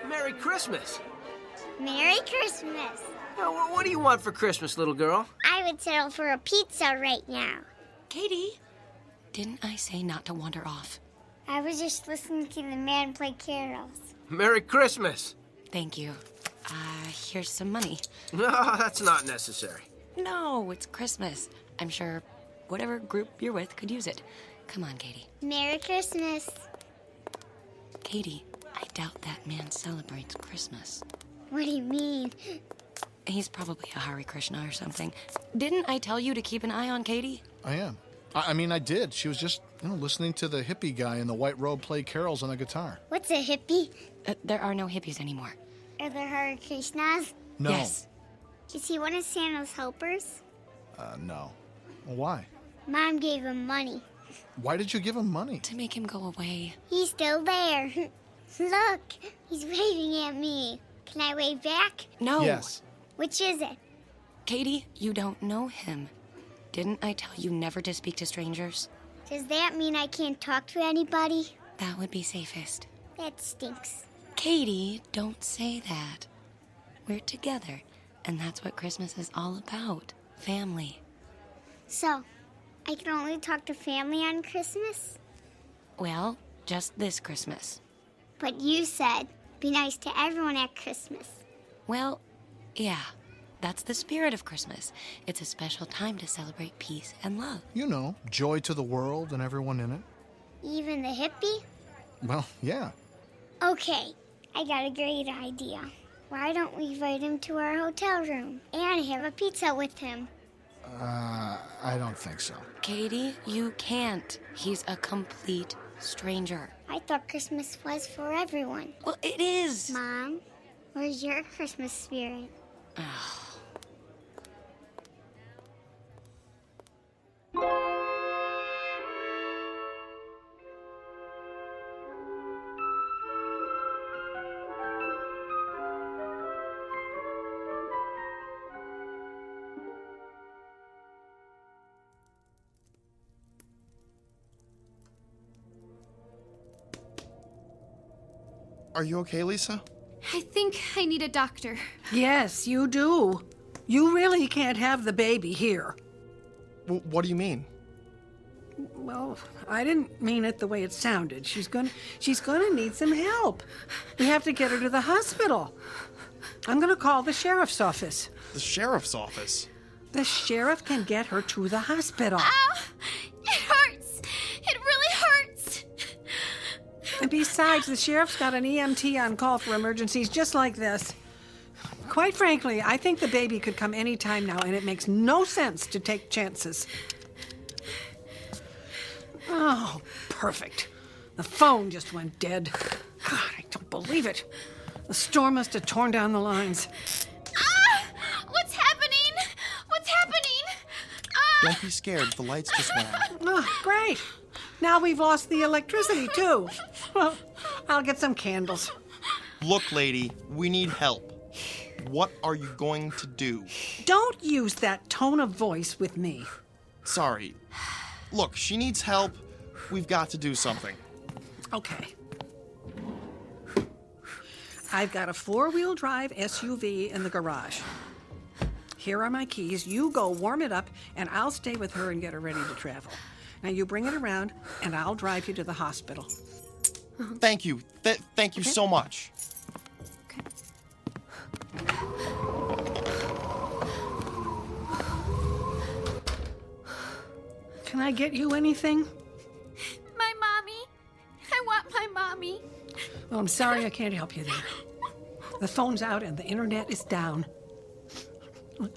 Merry Christmas. Merry Christmas. What do you want for Christmas, little girl? I would settle for a pizza right now. Katie, didn't I say not to wander off? I was just listening to the man play carols. Merry Christmas. Thank you. Here's some money. No, that's not necessary. No, it's Christmas. I'm sure whatever group you're with could use it. Come on, Katie. Merry Christmas. Katie, I doubt that man celebrates Christmas. What do you mean? He's probably a Hare Krishna or something. Didn't I tell you to keep an eye on Katie? I am. I mean, I did. She was just, listening to the hippie guy in the white robe play carols on the guitar. What's a hippie? There are no hippies anymore. Are there Hare Krishnas? No. Yes. Is he one of Santa's helpers? No. Well, why? Mom gave him money. Why did you give him money? To make him go away. He's still there. Look, he's waving at me. Can I wave back? No. Yes. Which is it? Katie, you don't know him. Didn't I tell you never to speak to strangers? Does that mean I can't talk to anybody? That would be safest. That stinks. Katie, don't say that. We're together, and that's what Christmas is all about. Family. So, I can only talk to family on Christmas? Well, just this Christmas. But you said, be nice to everyone at Christmas. Well, yeah. That's the spirit of Christmas. It's a special time to celebrate peace and love. You know, joy to the world and everyone in it. Even the hippie? Well, yeah. Okay, I got a great idea. Why don't we invite him to our hotel room and have a pizza with him? I don't think so. Katie, you can't. He's a complete stranger. I thought Christmas was for everyone. Well, it is. Mom, where's your Christmas spirit? Are you okay, Lisa? I think I need a doctor. Yes, you do. You really can't have the baby here. What do you mean? Well, I didn't mean it the way it sounded. She's gonna need some help. We have to get her to the hospital. I'm gonna call the sheriff's office. The sheriff's office? The sheriff can get her to the hospital. Ow! It hurts! It really hurts! And besides, the sheriff's got an EMT on call for emergencies just like this. Quite frankly, I think the baby could come any time now, and it makes no sense to take chances. Oh, perfect. The phone just went dead. God, I don't believe it. The storm must have torn down the lines. What's happening? What's happening? Don't be scared. The lights just went out. Oh, great. Now we've lost the electricity, too. Well, I'll get some candles. Look, lady, we need help. What are you going to do? Don't use that tone of voice with me. Sorry. Look, she needs help. We've got to do something. Okay. I've got a 4-wheel drive SUV in the garage. Here are my keys. You go warm it up, and I'll stay with her and get her ready to travel. Now you bring it around, and I'll drive you to the hospital. Thank you. Thank you so much. Can I get you anything? My mommy. I want my mommy. Oh, I'm sorry I can't help you there. The phone's out and the internet is down.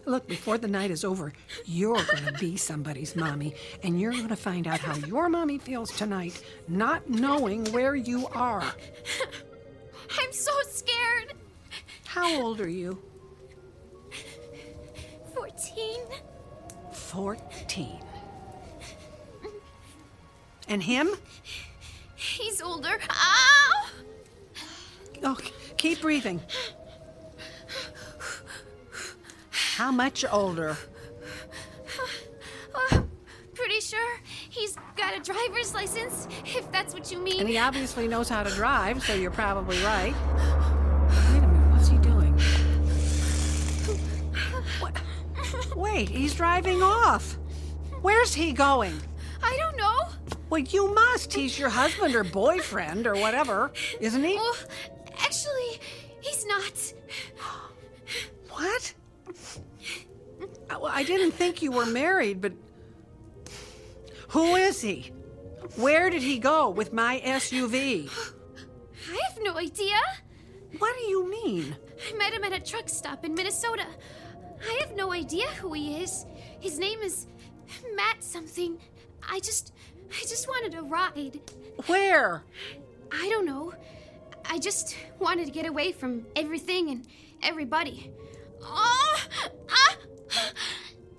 Look, before the night is over, you're going to be somebody's mommy, and you're going to find out how your mommy feels tonight, not knowing where you are. I'm so scared. How old are you? 14. 14. And him? He's older. Ow! Oh, keep breathing. How much older? Pretty sure he's got a driver's license, if that's what you mean. And he obviously knows how to drive, so you're probably right. Wait a minute, what's he doing? What? Wait, he's driving off. Where's he going? I don't know. Well, you must. He's your husband or boyfriend or whatever, isn't he? Well, actually, he's not. What? I didn't think you were married, but who is he? Where did he go with my SUV? I have no idea. What do you mean? I met him at a truck stop in Minnesota. I have no idea who he is. His name is Matt something. I just wanted a ride. Where? I don't know. I just wanted to get away from everything and everybody. Oh!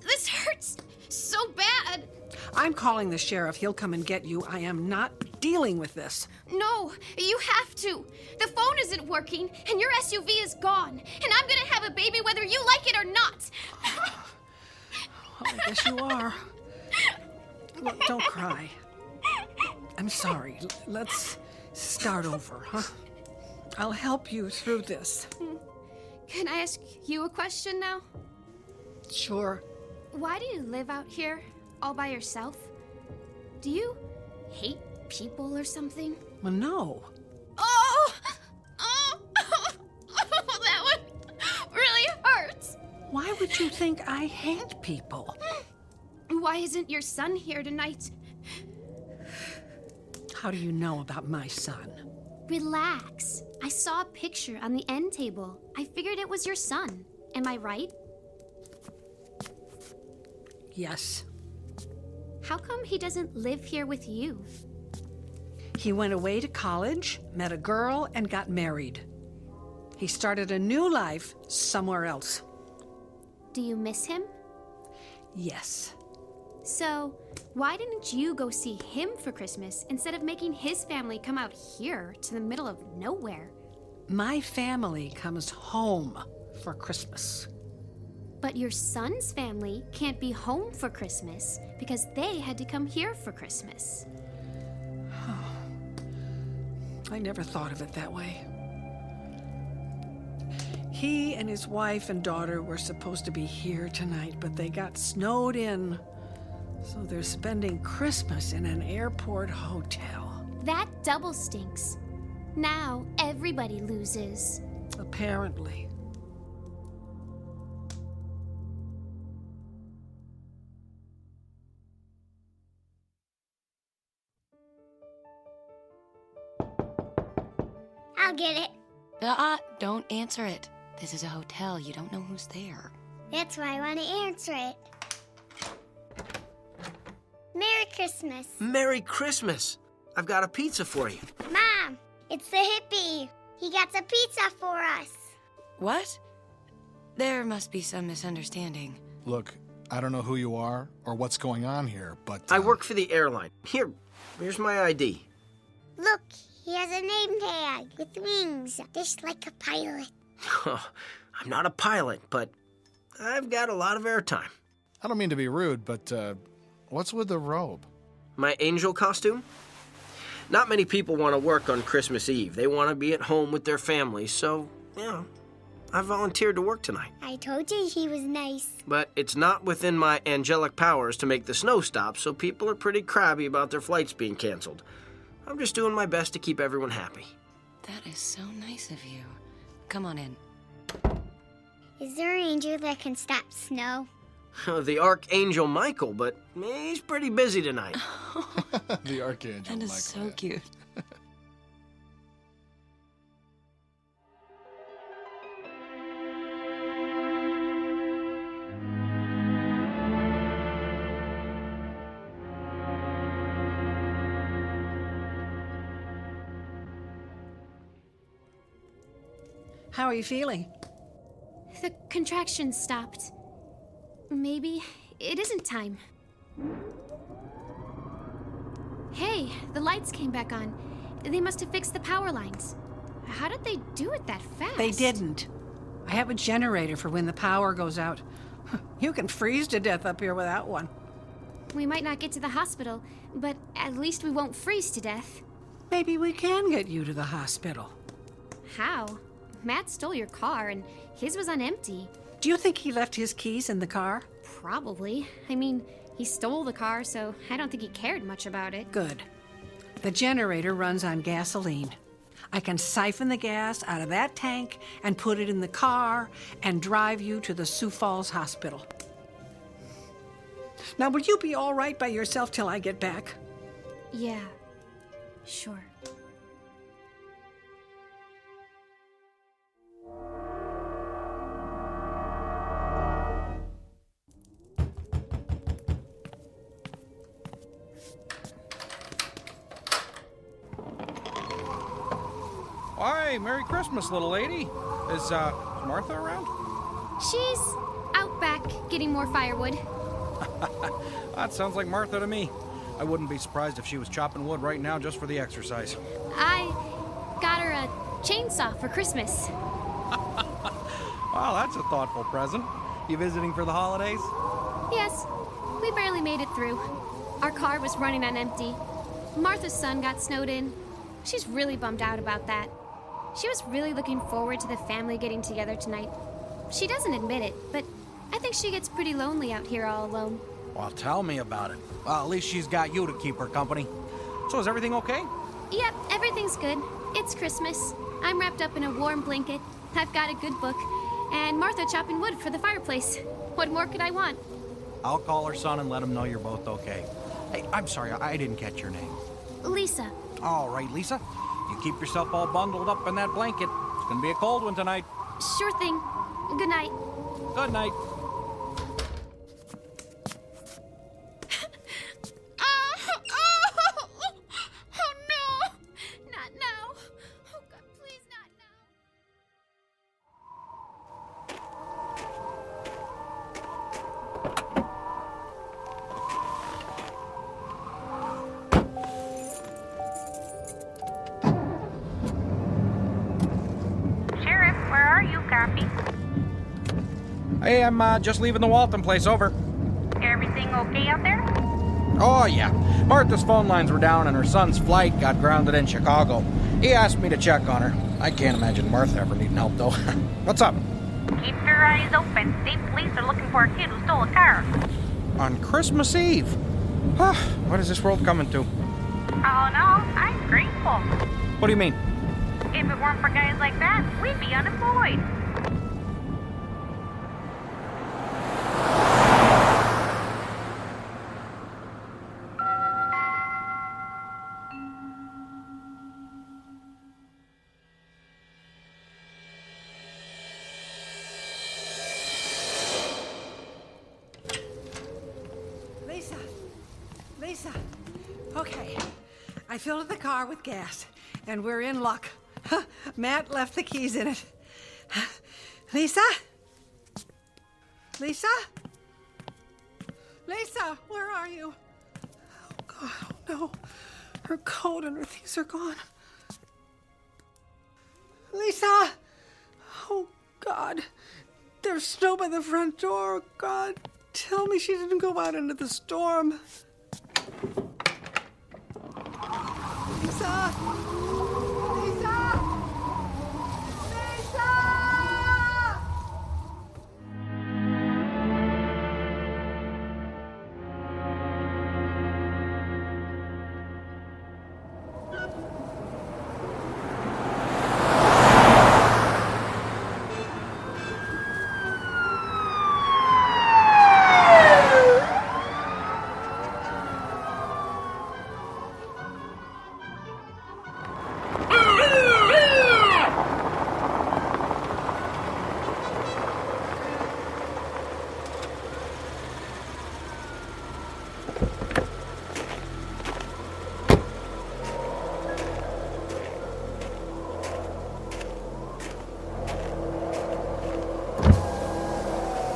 This hurts so bad. I'm calling the sheriff. He'll come and get you. I am not dealing with this. No, you have to. The phone isn't working, and your SUV is gone. And I'm gonna have a baby whether you like it or not. I guess you are. Look, don't cry. I'm sorry. Let's start over, huh? I'll help you through this. Can I ask you a question now? Sure. Why do you live out here all by yourself? Do you hate people or something? Well, no. Oh! That one really hurts. Why would you think I hate people? Why isn't your son here tonight? How do you know about my son? Relax. I saw a picture on the end table. I figured it was your son. Am I right? Yes. How come he doesn't live here with you? He went away to college, met a girl, and got married. He started a new life somewhere else. Do you miss him? Yes. So, why didn't you go see him for Christmas instead of making his family come out here to the middle of nowhere? My family comes home for Christmas. But your son's family can't be home for Christmas because they had to come here for Christmas. I never thought of it that way. He and his wife and daughter were supposed to be here tonight, but they got snowed in. So they're spending Christmas in an airport hotel. That double stinks. Now everybody loses. Apparently. I'll get it. Don't answer it. This is a hotel. You don't know who's there. That's why I want to answer it. Merry Christmas. Merry Christmas. I've got a pizza for you. Mom, it's the hippie. He got a pizza for us. What? There must be some misunderstanding. Look, I don't know who you are or what's going on here, but... I work for the airline. Here's my ID. Look, he has a name tag with wings, just like a pilot. I'm not a pilot, but I've got a lot of airtime. I don't mean to be rude, but what's with the robe? My angel costume? Not many people want to work on Christmas Eve. They want to be at home with their families, so, I volunteered to work tonight. I told you he was nice. But it's not within my angelic powers to make the snow stop, so people are pretty crabby about their flights being canceled. I'm just doing my best to keep everyone happy. That is so nice of you. Come on in. Is there an angel that can stop snow? The Archangel Michael, but he's pretty busy tonight. The Archangel That is Michael. so cute. How are you feeling? The contractions stopped. Maybe it isn't time. Hey, the lights came back on. They must have fixed the power lines. How did they do it that fast? They didn't. I have a generator for when the power goes out. You can freeze to death up here without one. We might not get to the hospital, but at least we won't freeze to death. Maybe we can get you to the hospital. How? Matt stole your car, and his was on empty. Do you think he left his keys in the car? Probably. I mean, he stole the car, so I don't think he cared much about it. Good. The generator runs on gasoline. I can siphon the gas out of that tank and put it in the car and drive you to the Sioux Falls Hospital. Now, will you be all right by yourself till I get back? Yeah, sure. Hey, Merry Christmas, little lady. Is Martha around? She's Out back, getting more firewood. That sounds like Martha to me. I wouldn't be surprised if she was chopping wood right now just for the exercise. I got her a chainsaw for Christmas. Well, that's a thoughtful present. You visiting for the holidays? Yes, we barely made it through. Our car was running on empty. Martha's son got snowed in. She's really bummed out about that. She was really looking forward to the family getting together tonight. She doesn't admit it, but I think she gets pretty lonely out here all alone. Well, tell me about it. Well, at least she's got you to keep her company. So is everything okay? Yep, everything's good. It's Christmas. I'm wrapped up in a warm blanket. I've got a good book. And Martha chopping wood for the fireplace. What more could I want? I'll call her son and let him know you're both okay. Hey, I'm sorry, I didn't catch your name. Lisa. All right, Lisa. You keep yourself all bundled up in that blanket. It's gonna be a cold one tonight. Sure thing. Good night. Good night. Oh no! Not now. Oh God, please not now. Sheriff, where are you? Copy. Hey, I'm just leaving the Walton place, over. Everything okay out there? Oh, yeah. Martha's phone lines were down and her son's flight got grounded in Chicago. He asked me to check on her. I can't imagine Martha ever needing help, though. What's up? Keep your eyes open. State police are looking for a kid who stole a car. On Christmas Eve? What is this world coming to? Oh no, I'm grateful. What do you mean? If it weren't for guys like that, we'd be unemployed. Lisa. Okay. I filled the car with gas, and we're in luck. Matt left the keys in it. Lisa? Lisa? Lisa, where are you? Oh, God, oh, no. Her coat and her things are gone. Lisa! Oh, God. There's snow by the front door. God, tell me she didn't go out into the storm. Lisa! Lisa! Lisa!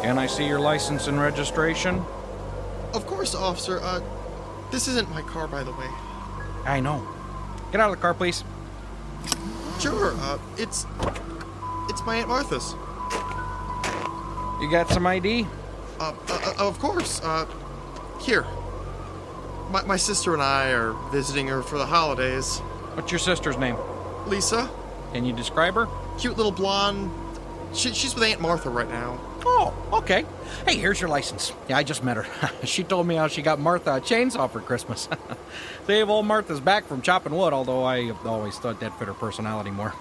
Can I see your license and registration? Of course, officer. This isn't my car, by the way. I know. Get out of the car, please. Sure, it's my Aunt Martha's. You got some ID? Of course. Here. My sister and I are visiting her for the holidays. What's your sister's name? Lisa. Can you describe her? Cute little blonde. She's with Aunt Martha right now. Oh, okay. Hey, here's your license. Yeah, I just met her. She told me how she got Martha a chainsaw for Christmas. Save old Martha's back from chopping wood, although I always thought that fit her personality more.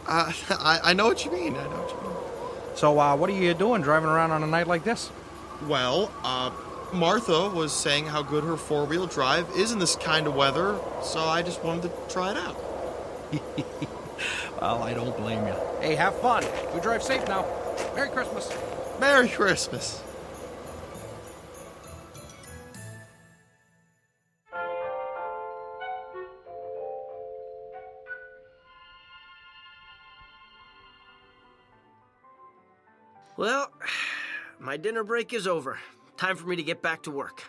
I know what you mean. I know what you mean. So, what are you doing driving around on a night like this? Well, Martha was saying how good her four-wheel drive is in this kind of weather, so I just wanted to try it out. Well, I don't blame you. Hey, have fun. You drive safe now. Merry Christmas. Merry Christmas. Well, my dinner break is over. Time for me to get back to work.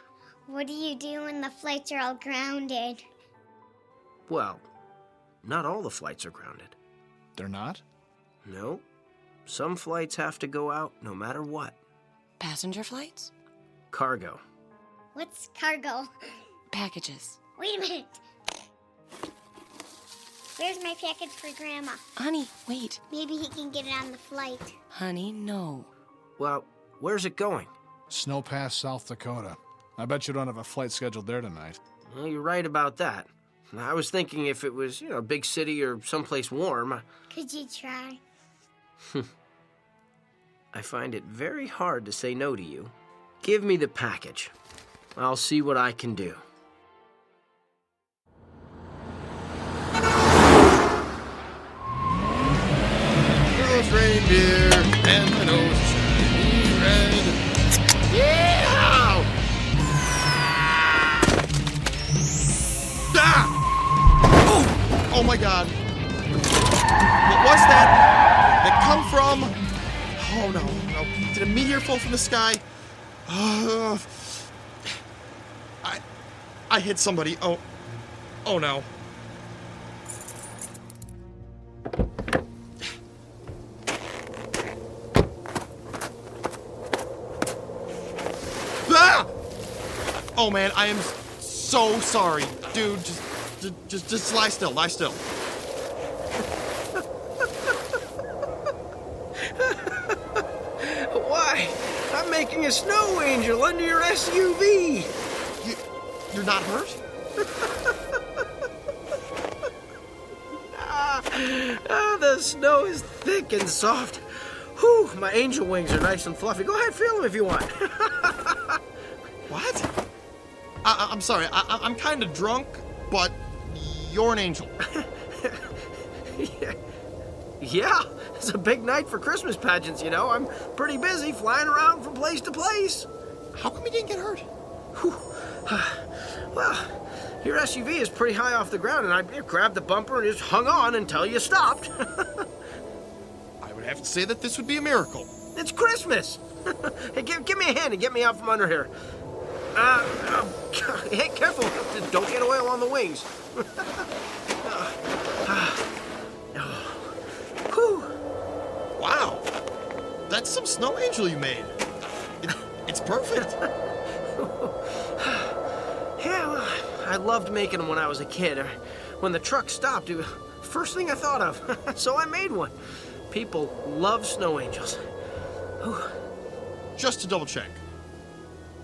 What do you do when the flights are all grounded? Well, not all the flights are grounded. They're not? No. Some flights have to go out no matter what. Passenger flights? Cargo. What's cargo? Packages. Wait a minute. Where's my package for Grandma? Honey, wait. Maybe he can get it on the flight. Honey, no. Well, where's it going? Snow Pass, South Dakota. I bet you don't have a flight scheduled there tonight. Well, you're right about that. I was thinking if it was, a big city or someplace warm. Could you try? I find it very hard to say no to you. Give me the package. I'll see what I can do. Those reindeer and the nose shiny red. Yeah! Ah! Oh my God! What was that? That come from? Oh no! Did a meteor fall from the sky? I hit somebody. Oh no! Ah! Oh man, I am so sorry, dude. Just lie still. Lie still. Why? I'm making a snow angel under your SUV. You're not hurt? The snow is thick and soft. Whew, my angel wings are nice and fluffy. Go ahead, feel them if you want. What? I'm sorry. I'm kind of drunk, but you're an angel. Yeah, it's a big night for Christmas pageants, I'm pretty busy flying around from place to place. How come you didn't get hurt? Well, your SUV is pretty high off the ground, and I grabbed the bumper and just hung on until you stopped. I would have to say that this would be a miracle. It's Christmas. Hey, give me a hand and get me out from under here. Hey, careful. Don't get oil on the wings. Wow. That's some snow angel you made. It's perfect. Yeah, well, I loved making them when I was a kid. When the truck stopped, it was the first thing I thought of. So I made one. People love snow angels. Just to double check.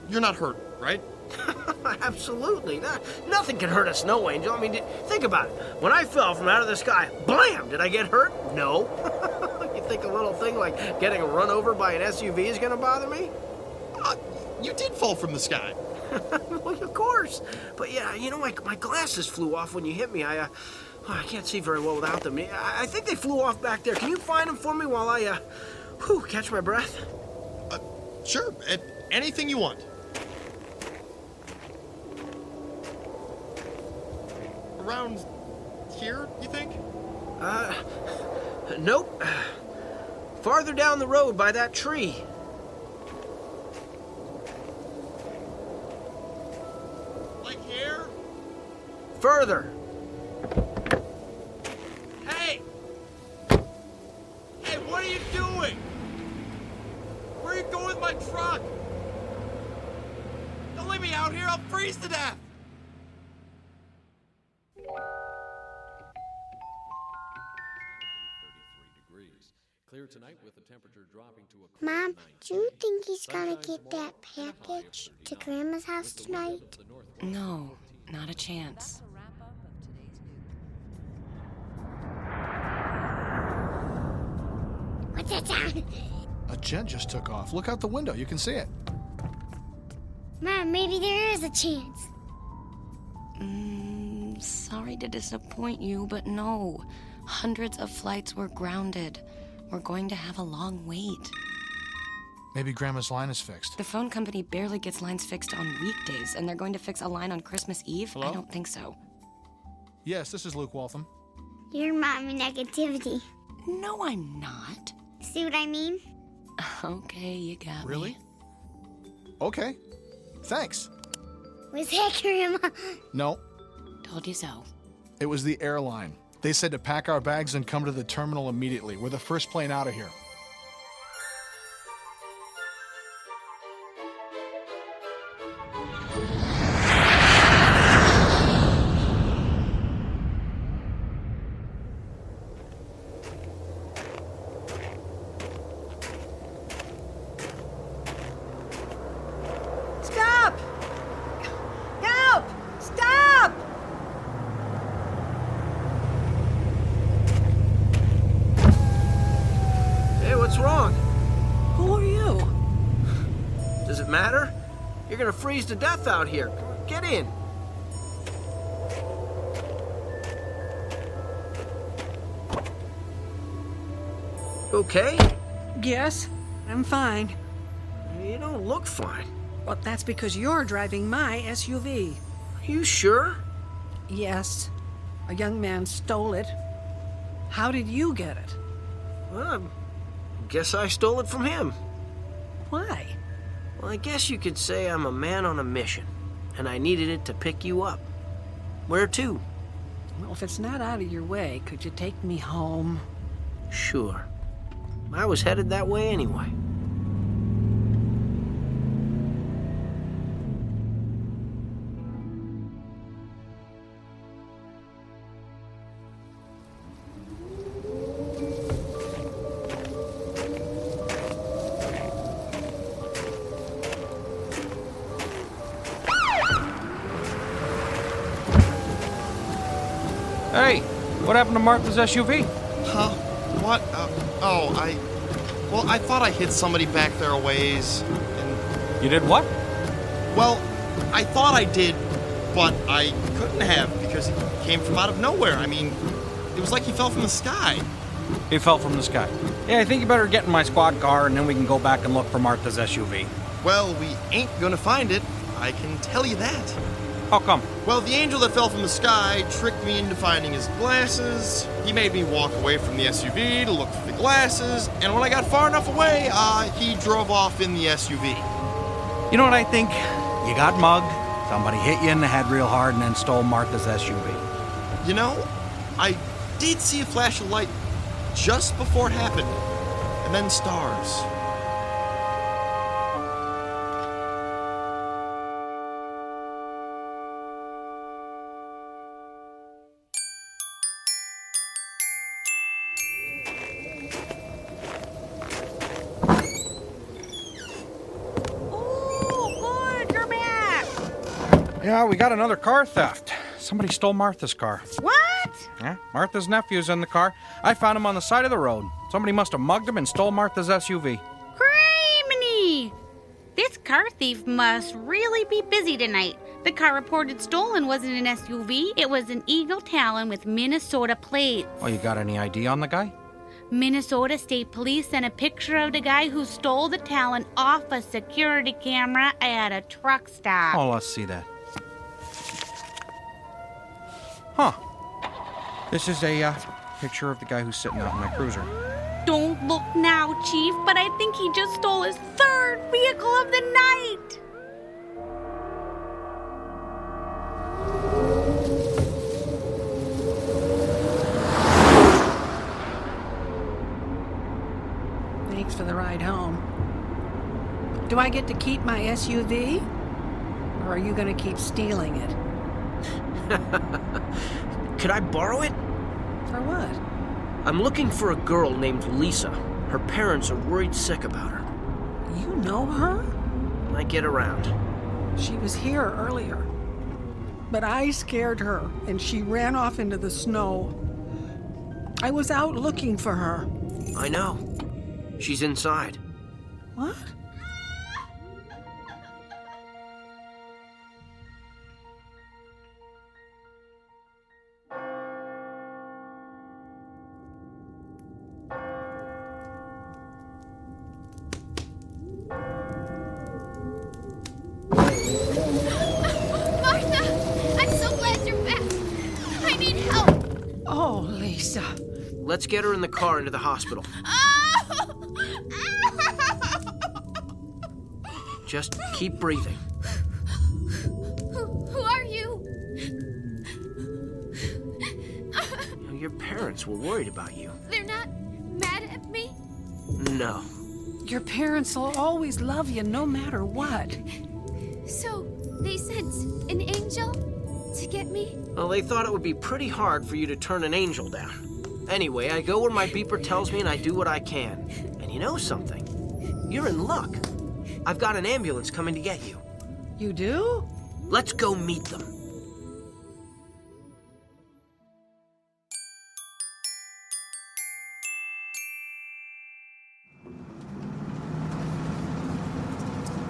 You're not hurt, right? Absolutely. Nothing can hurt a snow angel. I mean, think about it. When I fell from out of the sky, blam! Did I get hurt? No. You think a little thing like getting run over by an SUV is going to bother me? You did fall from the sky. Well, of course. But yeah, my glasses flew off when you hit me. I can't see very well without them. I think they flew off back there. Can you find them for me while I, catch my breath? Sure. Anything you want. Around here, you think? Nope. Farther down the road by that tree. Like here? Further. Hey! Hey, what are you doing? Where are you going with my truck? Don't leave me out here, I'll freeze to death! Clear tonight with the temperature dropping to a Mom, do you think he's gonna get that package to Grandma's house tonight? No, not a chance. What's that sound? A jet just took off. Look out the window. You can see it. Mom, maybe there is a chance. Sorry to disappoint you, but no. Hundreds of flights were grounded. We're going to have a long wait. Maybe Grandma's line is fixed. The phone company barely gets lines fixed on weekdays, and they're going to fix a line on Christmas Eve? Hello? I don't think so. Yes, this is Luke Waltham. You're Mommy Negativity. No, I'm not. See what I mean? Okay, you got me. Really? Okay. Thanks. Was that Grandma? No, Told you so. it was the airline. They said to pack our bags and come to the terminal immediately. We're the first plane out of here. Stop! Help! Stop! Hey, what's wrong? Who are you? Does it matter? You're gonna freeze to death out here. Come on, get in. Okay? Yes, I'm fine. You don't look fine. Well, that's because you're driving my SUV. Are you sure? Yes. A young man stole it. How did you get it? Well, I guess I stole it from him. Why? Well, I guess you could say I'm a man on a mission, and I needed it to pick you up. Where to? Well, if it's not out of your way, could you take me home? Sure. I was headed that way anyway. Hey, what happened to Martha's SUV? Huh? What? Well, I thought I hit somebody back there a ways, and... You did what? Well, I thought I did, but I couldn't have because he came from out of nowhere. I mean, it was like he fell from the sky. He fell from the sky. Yeah, I think you better get in my squad car and then we can go back and look for Martha's SUV. Well, we ain't gonna find it. I can tell you that. How come? Well, the angel that fell from the sky tricked me into finding his glasses. He made me walk away from the SUV to look for the glasses, and when I got far enough away, he drove off in the SUV. You know what I think? You got mugged, somebody hit you in the head real hard and then stole Martha's SUV. You know, I did see a flash of light just before it happened, and then stars. Yeah, we got another car theft. Somebody stole Martha's car. What? Yeah, Martha's nephew's in the car. I found him on the side of the road. Somebody must have mugged him and stole Martha's SUV. Criminy! This car thief must really be busy tonight. The car reported stolen wasn't an SUV. It was an Eagle Talon with Minnesota plates. Oh, you got any ID on the guy? Minnesota State Police sent a picture of the guy who stole the Talon off a security camera at a truck stop. Oh, let's see that. Huh. This is a picture of the guy who's sitting out in my cruiser. Don't look now, Chief, but I think he just stole his third vehicle of the night. Thanks for the ride home. Do I get to keep my SUV? Or are you going to keep stealing it? Could I borrow it? For what? I'm looking for a girl named Lisa. Her parents are worried sick about her. You know her? I get around. She was here earlier. But I scared her, and she ran off into the snow. I was out looking for her. I know. She's inside. What? Martha! I'm so glad you're back. I need help. Oh, Lisa. Let's get her in the car into the hospital. Oh! Just keep breathing. Who are you? Your parents were worried about you. They're not mad at me? No. Your parents will always love you no matter what. So, they sent an angel to get me? Well, they thought it would be pretty hard for you to turn an angel down. Anyway, I go where my beeper tells me and I do what I can. And you know something? You're in luck. I've got an ambulance coming to get you. You do? Let's go meet them.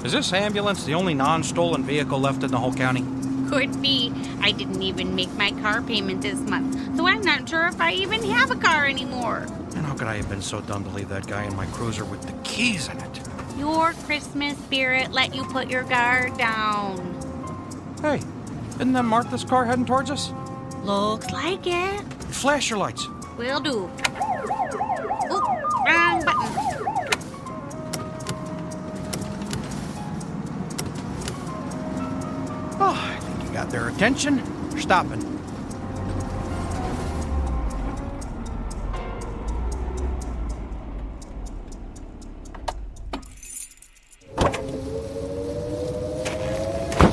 Is this ambulance the only non-stolen vehicle left in the whole county? Could be. I didn't even make my car payment this month, so I'm not sure if I even have a car anymore. And how could I have been so dumb to leave that guy in my cruiser with the keys in it? Your Christmas spirit let you put your guard down. Hey, isn't that Martha's car heading towards us? Looks like it. Flash your lights. Will do. Oh, wrong button. Oh, I think you got their attention. They're stopping.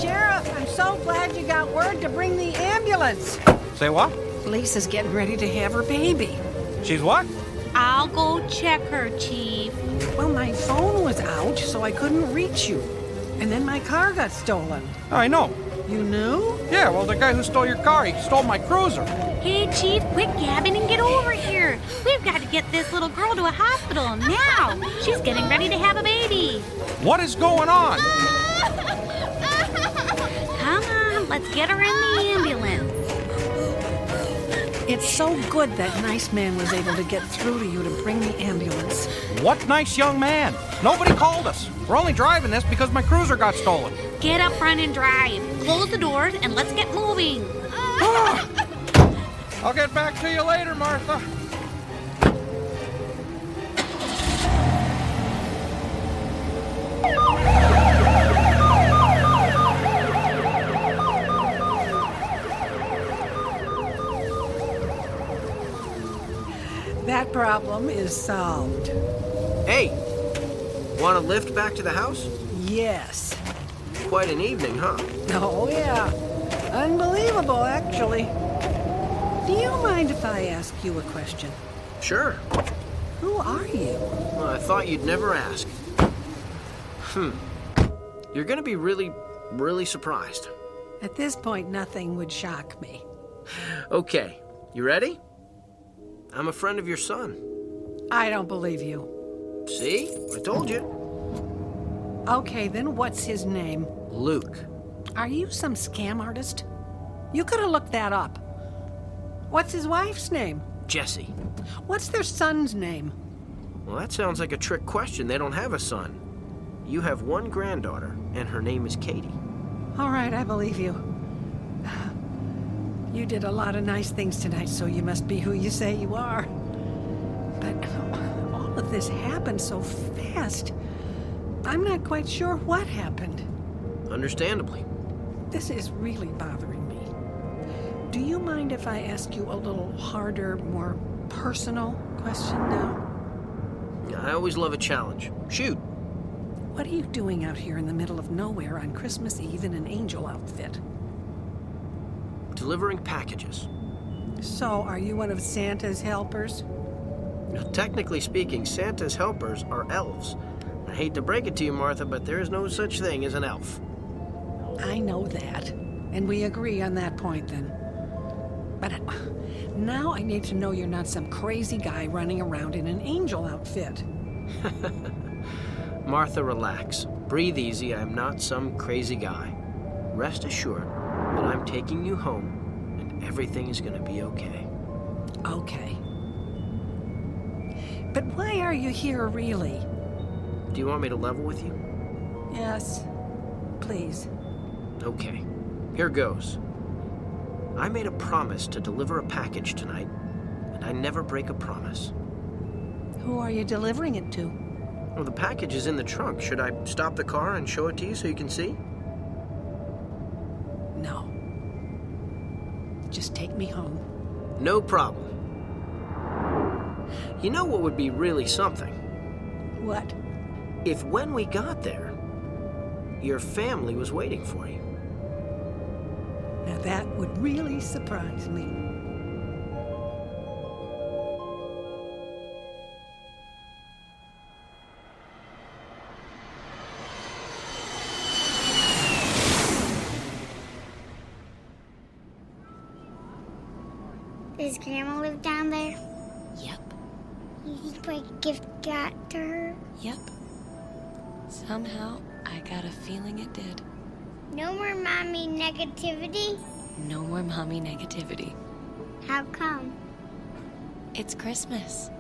Sheriff, I'm so glad you got word to bring the ambulance. Say what? Lisa's getting ready to have her baby. She's what? I'll go check her, Chief. Well, my phone was out, so I couldn't reach you. And then my car got stolen. I know. You knew? Yeah, well, the guy who stole your car, he stole my cruiser. Hey, Chief, quit gabbing and get over here. We've got to get this little girl to a hospital now. She's getting ready to have a baby. What is going on? Come on, let's get her in the ambulance. It's so good that nice man was able to get through to you to bring the ambulance. What nice young man? Nobody called us. We're only driving this because my cruiser got stolen. Get up front and drive. Close the doors and let's get moving. I'll get back to you later, Martha. That problem is solved. Hey, want a lift back to the house? Yes. Quite an evening, huh? Oh, yeah. Unbelievable, actually. Do you mind if I ask you a question? Sure. Who are you? Well, I thought you'd never ask. You're gonna be really, really surprised. At this point, nothing would shock me. Okay, you ready? I'm a friend of your son. I don't believe you. See? I told you. Okay, then what's his name? Luke. Are you some scam artist? You could have looked that up. What's his wife's name? Jesse. What's their son's name? Well, that sounds like a trick question. They don't have a son. You have one granddaughter, and her name is Katie. All right, I believe you. You did a lot of nice things tonight, so you must be who you say you are. But all of this happened so fast. I'm not quite sure what happened. Understandably. This is really bothering me. Do you mind if I ask you a little harder, more personal question now? I always love a challenge. Shoot. What are you doing out here in the middle of nowhere on Christmas Eve in an angel outfit? Delivering packages. So, are you one of Santa's helpers? Now, technically speaking, Santa's helpers are elves. I hate to break it to you, Martha, but there is no such thing as an elf. I know that, and we agree on that point then. But now I need to know you're not some crazy guy running around in an angel outfit. Martha, relax. Breathe easy. I'm not some crazy guy. Rest assured that I'm taking you home, and everything is going to be okay. Okay. But why are you here, really? Do you want me to level with you? Yes, please. Okay, here goes. I made a promise to deliver a package tonight, and I never break a promise. Who are you delivering it to? Well, the package is in the trunk. Should I stop the car and show it to you so you can see? No. Just take me home. No problem. You know what would be really something? What? If when we got there, your family was waiting for you. Now that would really surprise me. Does Grandma live down there? Yep. You think my gift got to her? Yep. Somehow, I got a feeling it did. No more mommy negativity? No more mommy negativity. How come? It's Christmas.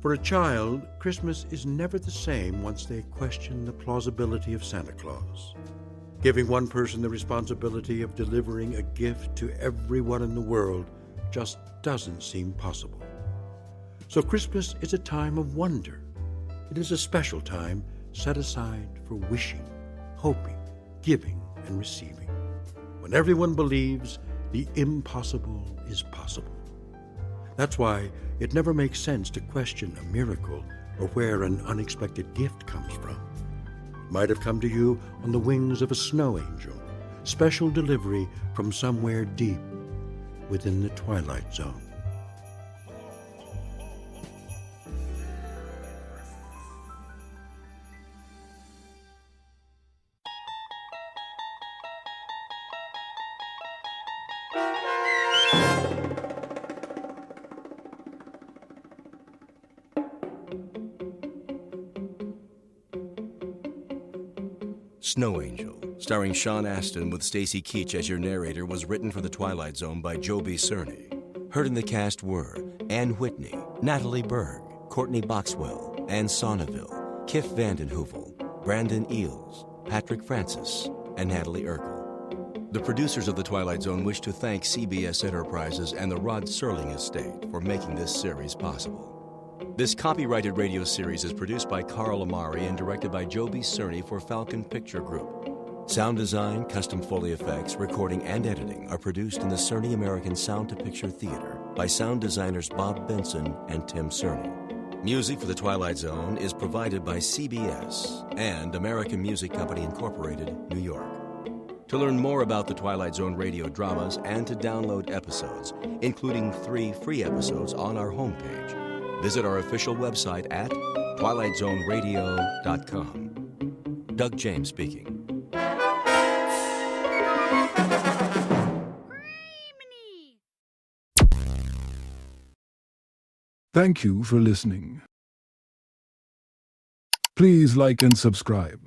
For a child, Christmas is never the same once they question the plausibility of Santa Claus. Giving one person the responsibility of delivering a gift to everyone in the world just doesn't seem possible. So Christmas is a time of wonder. It is a special time set aside for wishing, hoping, giving, and receiving, when everyone believes the impossible is possible. That's why it never makes sense to question a miracle or where an unexpected gift comes from. It might have come to you on the wings of a snow angel, special delivery from somewhere deep within the Twilight Zone. Snow Angel, starring Sean Astin with Stacy Keach as your narrator, was written for The Twilight Zone by Joe B. Cerny. Heard in the cast were Ann Whitney, Natalie Berg, Courtney Boxwell, Ann Sonneville, Kif Vandenheuvel, Brandon Eels, Patrick Francis, and Natalie Urkel. The producers of The Twilight Zone wish to thank CBS Enterprises and the Rod Serling Estate for making this series possible. This copyrighted radio series is produced by Carl Amari and directed by Joe B. Cerny for Falcon Picture Group. Sound design, custom Foley effects, recording, and editing are produced in the Cerny American Sound to Picture Theater by sound designers Bob Benson and Tim Cerny. Music for The Twilight Zone is provided by CBS and American Music Company Incorporated, New York. To learn more about the Twilight Zone radio dramas and to download episodes, including 3 free episodes on our homepage, visit our official website at twilightzoneradio.com. Doug James speaking. Thank you for listening. Please like and subscribe.